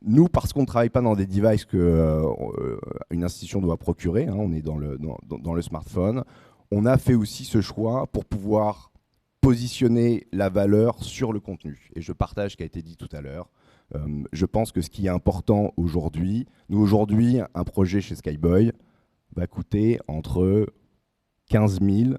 nous, parce qu'on ne travaille pas dans des devices qu'une institution doit procurer, hein, on est dans le smartphone, on a fait aussi ce choix pour pouvoir positionner la valeur sur le contenu. Et je partage ce qui a été dit tout à l'heure. Je pense que ce qui est important aujourd'hui, un projet chez Skyboy va coûter entre 15 000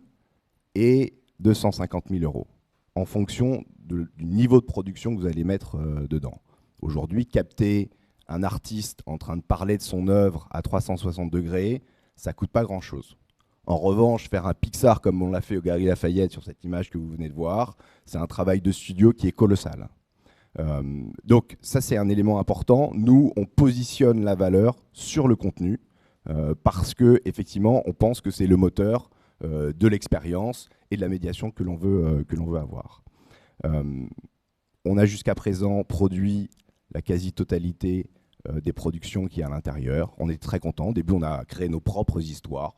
et 250 000 euros, en fonction du niveau de production que vous allez mettre dedans. Aujourd'hui, capter un artiste en train de parler de son œuvre à 360 degrés, ça ne coûte pas grand-chose. En revanche, faire un Pixar comme on l'a fait au Galeries Lafayette sur cette image que vous venez de voir, c'est un travail de studio qui est colossal. Donc ça, c'est un élément important. Nous, on positionne la valeur sur le contenu parce que effectivement, on pense que c'est le moteur de l'expérience et de la médiation que l'on veut avoir. On a jusqu'à présent produit la quasi-totalité des productions qu'il y a à l'intérieur. On est très content. Au début, on a créé nos propres histoires.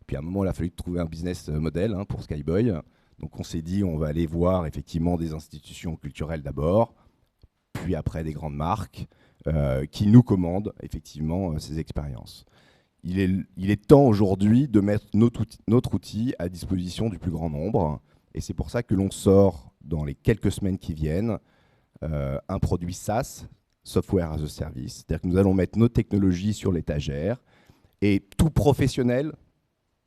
Puis à un moment, il a fallu trouver un business model pour Skyboy. Donc on s'est dit, on va aller voir effectivement des institutions culturelles d'abord, puis après des grandes marques qui nous commandent effectivement ces expériences. Il est temps aujourd'hui de mettre notre outil à disposition du plus grand nombre. Et c'est pour ça que l'on sort dans les quelques semaines qui viennent un produit SaaS, Software as a Service. C'est-à-dire que nous allons mettre nos technologies sur l'étagère et tout professionnel,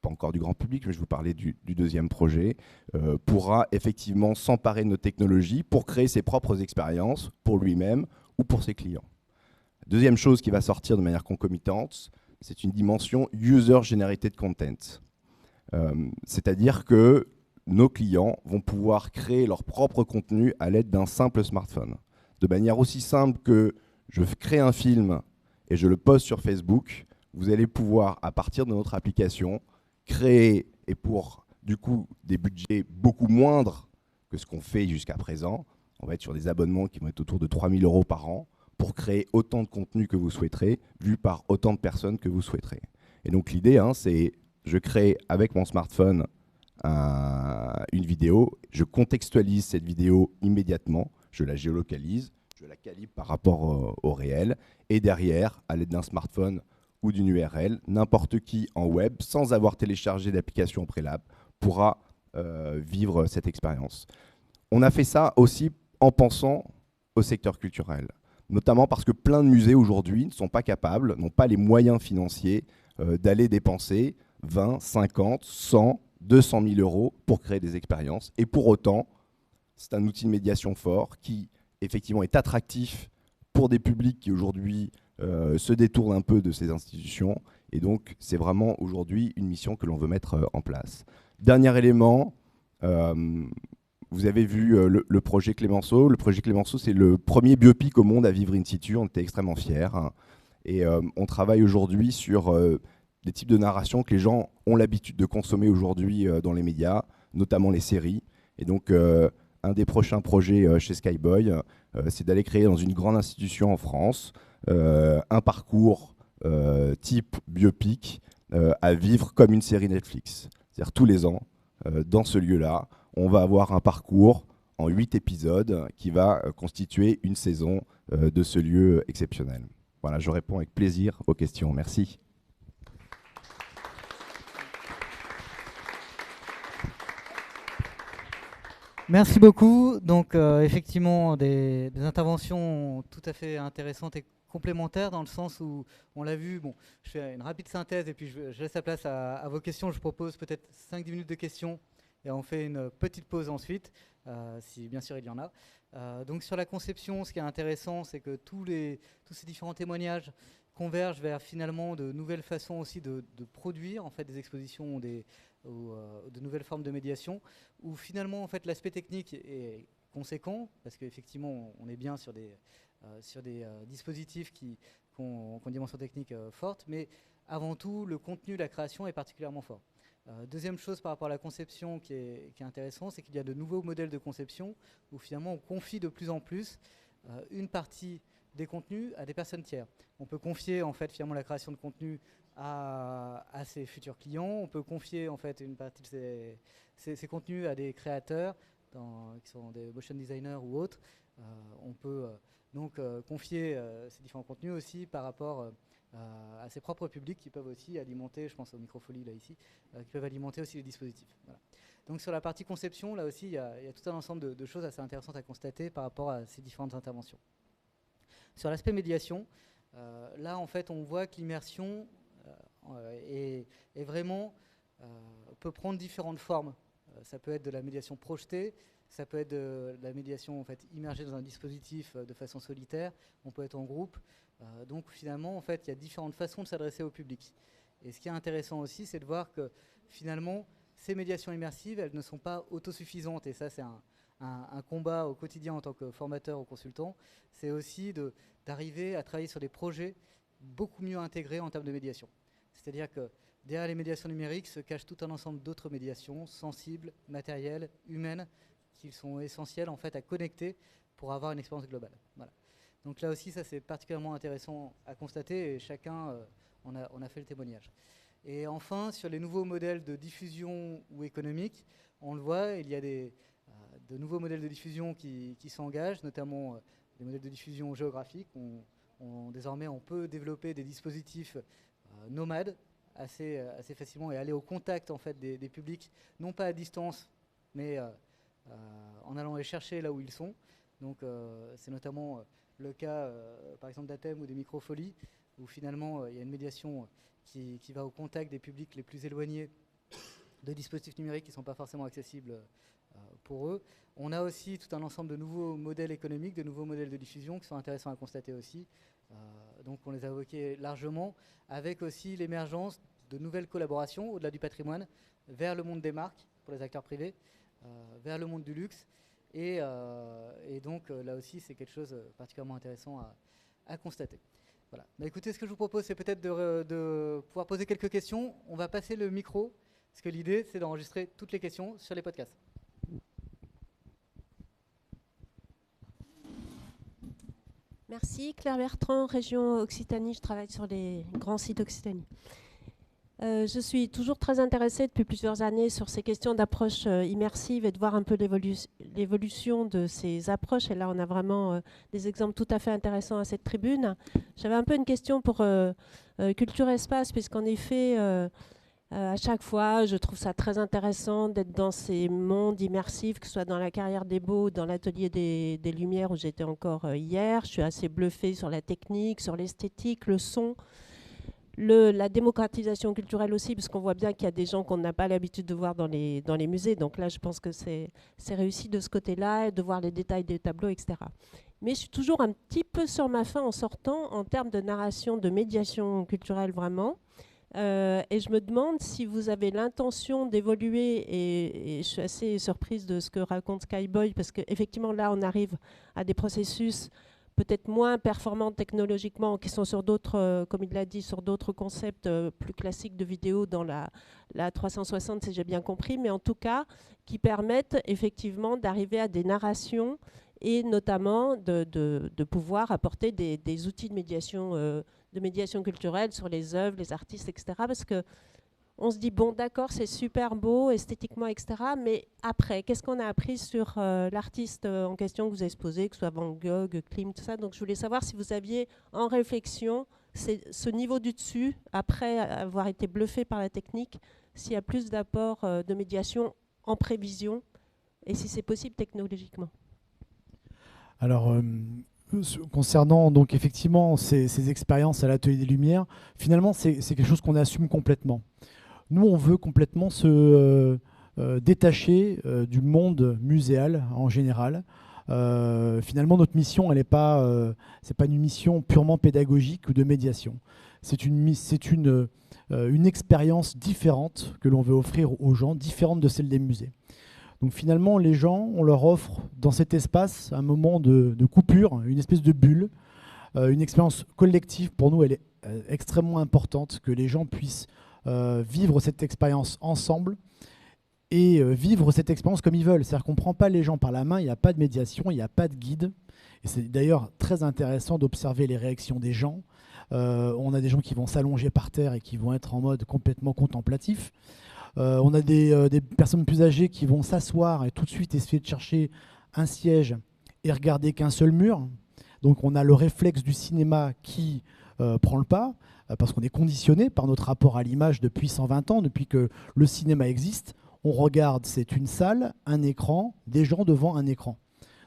pas encore du grand public, mais je vais vous parler du deuxième projet, pourra effectivement s'emparer de nos technologies pour créer ses propres expériences pour lui-même ou pour ses clients. Deuxième chose qui va sortir de manière concomitante, c'est une dimension User-Generated Content. C'est-à-dire que nos clients vont pouvoir créer leur propre contenu à l'aide d'un simple smartphone. De manière aussi simple que je crée un film et je le poste sur Facebook, vous allez pouvoir, à partir de notre application, créer, et pour du coup des budgets beaucoup moindres que ce qu'on fait jusqu'à présent, on va être sur des abonnements qui vont être autour de 3 000 € par an, pour créer autant de contenu que vous souhaiterez, vu par autant de personnes que vous souhaiterez. Et donc l'idée, c'est je crée avec mon smartphone une vidéo, je contextualise cette vidéo immédiatement, je la géolocalise, je la calibre par rapport au réel, et derrière, à l'aide d'un smartphone ou d'une URL, n'importe qui en web, sans avoir téléchargé d'application préalable, pourra vivre cette expérience. On a fait ça aussi en pensant au secteur culturel, notamment parce que plein de musées aujourd'hui ne sont pas capables, n'ont pas les moyens financiers d'aller dépenser 20, 50, 100, 200 000 € pour créer des expériences. Et pour autant, c'est un outil de médiation fort qui, effectivement, est attractif pour des publics qui aujourd'hui se détournent un peu de ces institutions. Et donc, c'est vraiment aujourd'hui une mission que l'on veut mettre en place. Dernier élément, vous avez vu le projet Clémenceau. Le projet Clémenceau, c'est le premier biopic au monde à vivre in situ. On était extrêmement fiers. Et on travaille aujourd'hui sur des types de narration que les gens ont l'habitude de consommer aujourd'hui dans les médias, notamment les séries. Et donc, un des prochains projets chez Skyboy, c'est d'aller créer dans une grande institution en France un parcours type biopic à vivre comme une série Netflix. C'est-à-dire tous les ans, dans ce lieu-là, on va avoir un parcours en 8 épisodes qui va constituer une saison de ce lieu exceptionnel. Voilà, je réponds avec plaisir aux questions. Merci. Merci beaucoup. Donc effectivement, des interventions tout à fait intéressantes et complémentaires dans le sens où, on l'a vu, bon, je fais une rapide synthèse et puis je laisse la place à vos questions. Je propose peut-être 5-10 minutes de questions et on fait une petite pause ensuite, si bien sûr il y en a. Donc sur la conception, ce qui est intéressant, c'est que tous ces différents témoignages convergent vers finalement de nouvelles façons aussi de produire en fait, des expositions ou de nouvelles formes de médiation, où finalement en fait, l'aspect technique est conséquent, parce qu'effectivement on est bien sur des dispositifs qui ont une dimension technique forte, mais avant tout le contenu, la création est particulièrement fort. Deuxième chose par rapport à la conception qui est intéressant, c'est qu'il y a de nouveaux modèles de conception où finalement on confie de plus en plus une partie des contenus à des personnes tiers. On peut confier en fait finalement la création de contenu à ses futurs clients. On peut confier en fait une partie de ces contenus à des créateurs qui sont des motion designers ou autres. On peut donc confier ces différents contenus aussi par rapport à ses propres publics qui peuvent aussi alimenter, je pense aux microfolies là ici, qui peuvent alimenter aussi les dispositifs. Voilà. Donc sur la partie conception, là aussi, il y a tout un ensemble de choses assez intéressantes à constater par rapport à ces différentes interventions. Sur l'aspect médiation, là en fait on voit que l'immersion est vraiment, peut prendre différentes formes. Ça peut être de la médiation projetée, ça peut être de la médiation en fait, immergée dans un dispositif de façon solitaire, on peut être en groupe. Donc finalement, en fait, il y a différentes façons de s'adresser au public. Et ce qui est intéressant aussi, c'est de voir que finalement, ces médiations immersives, elles ne sont pas autosuffisantes. Et ça, c'est un combat au quotidien en tant que formateur ou consultant. C'est aussi d'arriver à travailler sur des projets beaucoup mieux intégrés en termes de médiation. C'est-à-dire que derrière les médiations numériques se cache tout un ensemble d'autres médiations sensibles, matérielles, humaines, qui sont essentielles en fait à connecter pour avoir une expérience globale. Voilà. Donc là aussi, ça c'est particulièrement intéressant à constater et chacun en a fait le témoignage. Et enfin, sur les nouveaux modèles de diffusion ou économiques, on le voit, il y a de nouveaux modèles de diffusion qui s'engagent, notamment des modèles de diffusion géographique. Désormais, on peut développer des dispositifs nomades assez facilement et aller au contact en fait, des publics, non pas à distance, mais en allant les chercher là où ils sont. Donc c'est notamment le cas, par exemple, d'Athème ou des microfolies, où finalement il y a une médiation qui va au contact des publics les plus éloignés de dispositifs numériques qui ne sont pas forcément accessibles pour eux. On a aussi tout un ensemble de nouveaux modèles économiques, de nouveaux modèles de diffusion qui sont intéressants à constater aussi. Donc on les a évoqués largement, avec aussi l'émergence de nouvelles collaborations au-delà du patrimoine, vers le monde des marques pour les acteurs privés, vers le monde du luxe. Et donc là aussi, c'est quelque chose de particulièrement intéressant à constater. Voilà. Bah, écoutez, ce que je vous propose, c'est peut-être de pouvoir poser quelques questions. On va passer le micro, parce que l'idée, c'est d'enregistrer toutes les questions sur les podcasts. Merci. Claire Bertrand, région Occitanie. Je travaille sur les grands sites Occitanie. Je suis toujours très intéressée depuis plusieurs années sur ces questions d'approche immersive et de voir un peu l'évolution de ces approches. Et là, on a vraiment des exemples tout à fait intéressants à cette tribune. J'avais un peu une question pour Culture Espace, puisqu'en effet, à chaque fois, je trouve ça très intéressant d'être dans ces mondes immersifs, que ce soit dans la Carrière des Beaux, dans l'Atelier des Lumières où j'étais encore hier. Je suis assez bluffée sur la technique, sur l'esthétique, le son. La démocratisation culturelle aussi, parce qu'on voit bien qu'il y a des gens qu'on n'a pas l'habitude de voir dans les musées. Donc là, je pense que c'est réussi de ce côté-là, et de voir les détails des tableaux, etc. Mais je suis toujours un petit peu sur ma faim en sortant en termes de narration, de médiation culturelle vraiment. Et je me demande si vous avez l'intention d'évoluer, et je suis assez surprise de ce que raconte Skyboy, parce qu'effectivement là, on arrive à des processus peut-être moins performantes technologiquement, qui sont sur d'autres, comme il l'a dit, sur d'autres concepts plus classiques de vidéo dans la 360, si j'ai bien compris, mais en tout cas, qui permettent effectivement d'arriver à des narrations et notamment de pouvoir apporter des outils de médiation culturelle sur les œuvres, les artistes, etc. Parce que on se dit, bon, d'accord, c'est super beau, esthétiquement, etc. Mais après, qu'est-ce qu'on a appris sur l'artiste en question que vous avez exposé, que ce soit Van Gogh, Klimt, tout ça. Donc, je voulais savoir si vous aviez en réflexion ce niveau du dessus, après avoir été bluffé par la technique, s'il y a plus d'apports de médiation en prévision, et si c'est possible technologiquement. Alors, concernant donc effectivement ces expériences à l'Atelier des Lumières, finalement, c'est quelque chose qu'on assume complètement. Nous, on veut complètement se détacher du monde muséal en général. Finalement, notre mission, elle n'est pas, c'est pas une mission purement pédagogique ou de médiation. C'est une expérience différente que l'on veut offrir aux gens, différente de celle des musées. Donc finalement, les gens, on leur offre dans cet espace un moment de coupure, une espèce de bulle, une expérience collective. Pour nous, elle est extrêmement importante, que les gens puissent vivre cette expérience ensemble et vivre cette expérience comme ils veulent. C'est-à-dire qu'on ne prend pas les gens par la main, il n'y a pas de médiation, il n'y a pas de guide. Et c'est d'ailleurs très intéressant d'observer les réactions des gens. On a des gens qui vont s'allonger par terre et qui vont être en mode complètement contemplatif. On a des personnes plus âgées qui vont s'asseoir et tout de suite essayer de chercher un siège et regarder qu'un seul mur. Donc on a le réflexe du cinéma qui prend le pas, parce qu'on est conditionné par notre rapport à l'image depuis 120 ans, depuis que le cinéma existe. On regarde, c'est une salle, un écran, des gens devant un écran.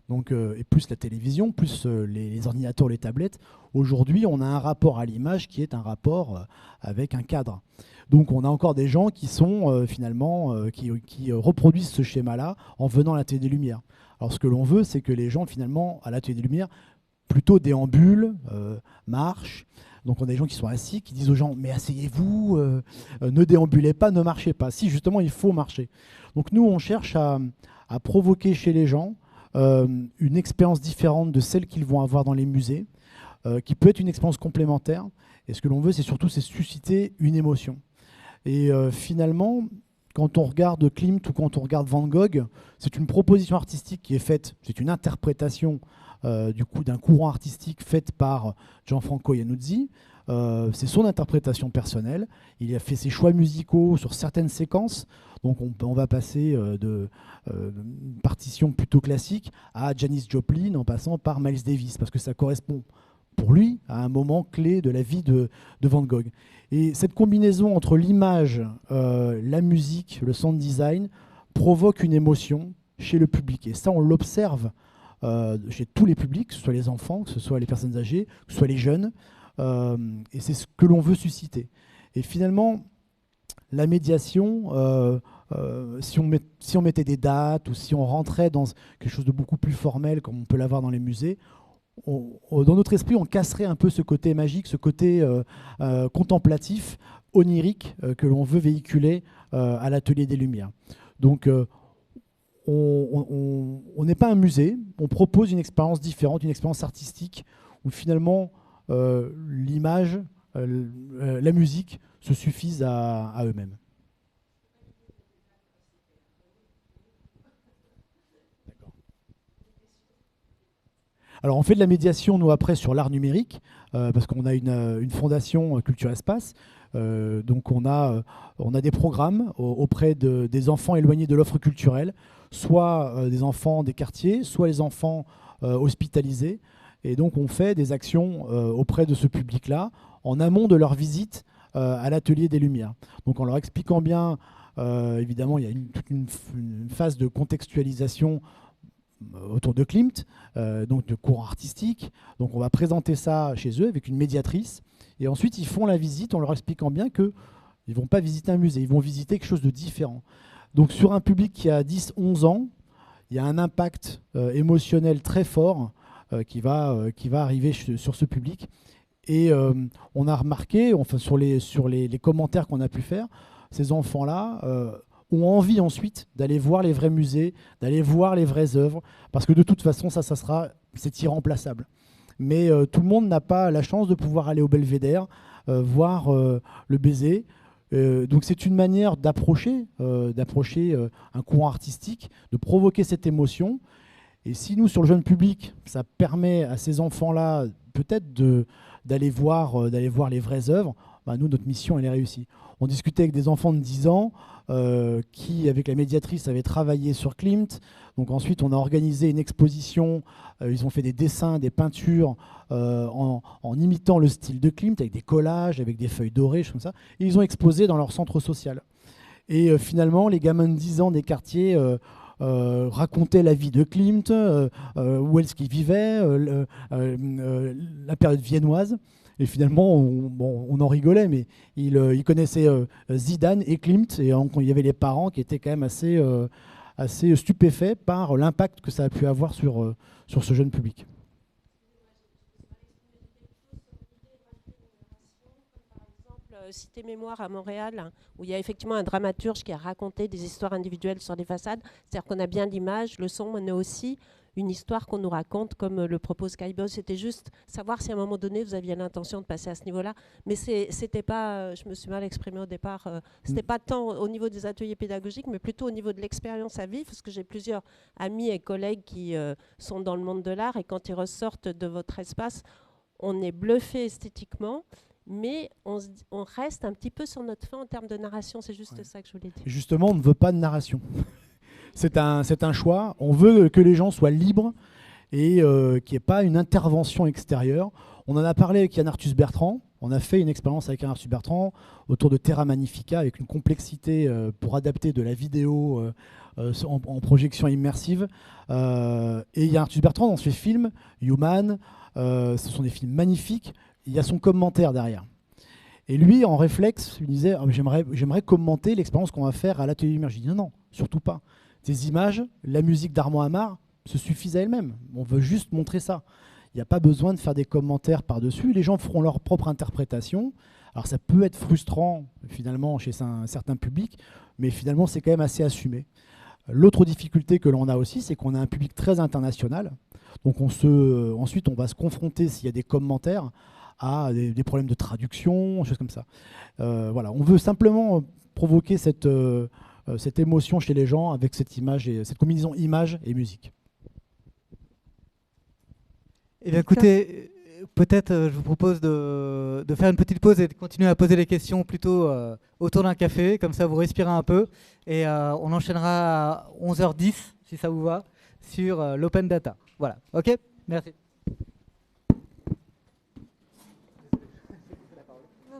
Donc, et plus la télévision, plus les ordinateurs, les tablettes. Aujourd'hui, on a un rapport à l'image qui est un rapport avec un cadre. Donc on a encore des gens qui sont finalement qui reproduisent ce schéma-là en venant à l'Atelier des Lumières. Alors ce que l'on veut, c'est que les gens finalement à l'Atelier des Lumières plutôt déambulent, marchent. Donc on a des gens qui sont assis, qui disent aux gens mais asseyez-vous, ne déambulez pas, ne marchez pas. Si justement il faut marcher. Donc nous on cherche à provoquer chez les gens une expérience différente de celle qu'ils vont avoir dans les musées, qui peut être une expérience complémentaire. Et ce que l'on veut, c'est surtout susciter une émotion. Et finalement, quand on regarde Klimt ou quand on regarde Van Gogh, c'est une proposition artistique qui est faite, c'est une interprétation du coup d'un courant artistique faite par Gianfranco Iannuzzi. C'est son interprétation personnelle. Il a fait ses choix musicaux sur certaines séquences. Donc on va passer de partition plutôt classique à Janis Joplin en passant par Miles Davis, parce que ça correspond pour lui à un moment clé de la vie de Van Gogh. Et cette combinaison entre l'image, la musique, le sound design provoque une émotion chez le public. Et ça, on l'observe chez tous les publics, que ce soit les enfants, que ce soit les personnes âgées, que ce soit les jeunes. Et c'est ce que l'on veut susciter. Et finalement, la médiation, si on mettait des dates ou si on rentrait dans quelque chose de beaucoup plus formel, comme on peut l'avoir dans les musées, dans notre esprit, on casserait un peu ce côté magique, ce côté contemplatif, onirique que l'on veut véhiculer à l'Atelier des Lumières. Donc, on n'est pas un musée, on propose une expérience différente, une expérience artistique où finalement l'image, la musique se suffisent à eux-mêmes. Alors on fait de la médiation, nous, après, sur l'art numérique, parce qu'on a une fondation Culture Espace. Donc on a des programmes auprès des enfants éloignés de l'offre culturelle, soit des enfants des quartiers, soit les enfants hospitalisés. Et donc on fait des actions auprès de ce public-là, en amont de leur visite à l'Atelier des Lumières. Donc en leur expliquant bien, évidemment, il y a toute une phase de contextualisation autour de Klimt, donc de courant artistique. Donc on va présenter ça chez eux avec une médiatrice. Et ensuite, ils font la visite en leur expliquant bien qu'ils ne vont pas visiter un musée, ils vont visiter quelque chose de différent. Donc sur un public qui a 10-11 ans, il y a un impact émotionnel très fort qui va arriver sur ce public. Et on a remarqué, enfin, sur les commentaires qu'on a pu faire, ces enfants-là ont envie ensuite d'aller voir les vrais musées, d'aller voir les vraies œuvres, parce que de toute façon, c'est irremplaçable. Mais tout le monde n'a pas la chance de pouvoir aller au Belvédère, voir le baiser. Donc c'est une manière d'approcher un courant artistique, de provoquer cette émotion. Et si nous, sur le jeune public, ça permet à ces enfants-là peut-être d'aller voir les vraies œuvres, bah nous, notre mission, elle est réussie. On discutait avec des enfants de 10 ans qui, avec la médiatrice, avaient travaillé sur Klimt. Donc ensuite, on a organisé une exposition. Ils ont fait des dessins, des peintures en imitant le style de Klimt, avec des collages, avec des feuilles dorées, choses comme ça. Et ils ont exposé dans leur centre social. Et finalement, les gamins de 10 ans des quartiers racontaient la vie de Klimt, où est-ce qu'il vivait, la période viennoise. Et finalement, on en rigolait, mais ils connaissaient Zidane et Klimt, et il y avait les parents qui étaient quand même assez stupéfaits par l'impact que ça a pu avoir sur ce jeune public. Cité Mémoire à Montréal, où il y a effectivement un dramaturge qui a raconté des histoires individuelles sur les façades. C'est-à-dire qu'on a bien l'image, le son, on a aussi une histoire qu'on nous raconte, comme le propose Skyboy. C'était juste savoir si à un moment donné, vous aviez l'intention de passer à ce niveau-là. Mais c'était pas, je me suis mal exprimée au départ, c'était pas tant au niveau des ateliers pédagogiques, mais plutôt au niveau de l'expérience à vivre, parce que j'ai plusieurs amis et collègues qui sont dans le monde de l'art, et quand ils ressortent de votre espace, on est bluffé esthétiquement, mais on reste un petit peu sur notre fin en termes de narration. C'est juste ça que je voulais dire. Justement, on ne veut pas de narration. C'est un choix. On veut que les gens soient libres et qui n'est pas une intervention extérieure. On en a parlé avec Yann Arthus Bertrand. On a fait une expérience avec Yann Arthus Bertrand autour de Terra Magnifica avec une complexité pour adapter de la vidéo en projection immersive. Et Yann Arthus Bertrand, dans ses films, Human, ce sont des films magnifiques. Il y a son commentaire derrière. Et lui, en réflexe, il disait j'aimerais commenter l'expérience qu'on va faire à l'atelier Lumière. Je dis non, surtout pas. Ces images, la musique d'Armand Amar se suffisent à elles-mêmes. On veut juste montrer ça. Il n'y a pas besoin de faire des commentaires par-dessus. Les gens feront leur propre interprétation. Alors ça peut être frustrant finalement chez un certain public, mais finalement c'est quand même assez assumé. L'autre difficulté que l'on a aussi, c'est qu'on a un public très international. Donc ensuite on va se confronter, s'il y a des commentaires, à des problèmes de traduction, choses comme ça. Voilà. On veut simplement provoquer cette émotion chez les gens avec cette image et cette combinaison image et musique. Eh bien, écoutez, peut-être je vous propose de faire une petite pause et de continuer à poser les questions plutôt autour d'un café, comme ça vous respirez un peu, et on enchaînera à 11h10, si ça vous va, sur l'open data. Voilà, ok? Merci. Non,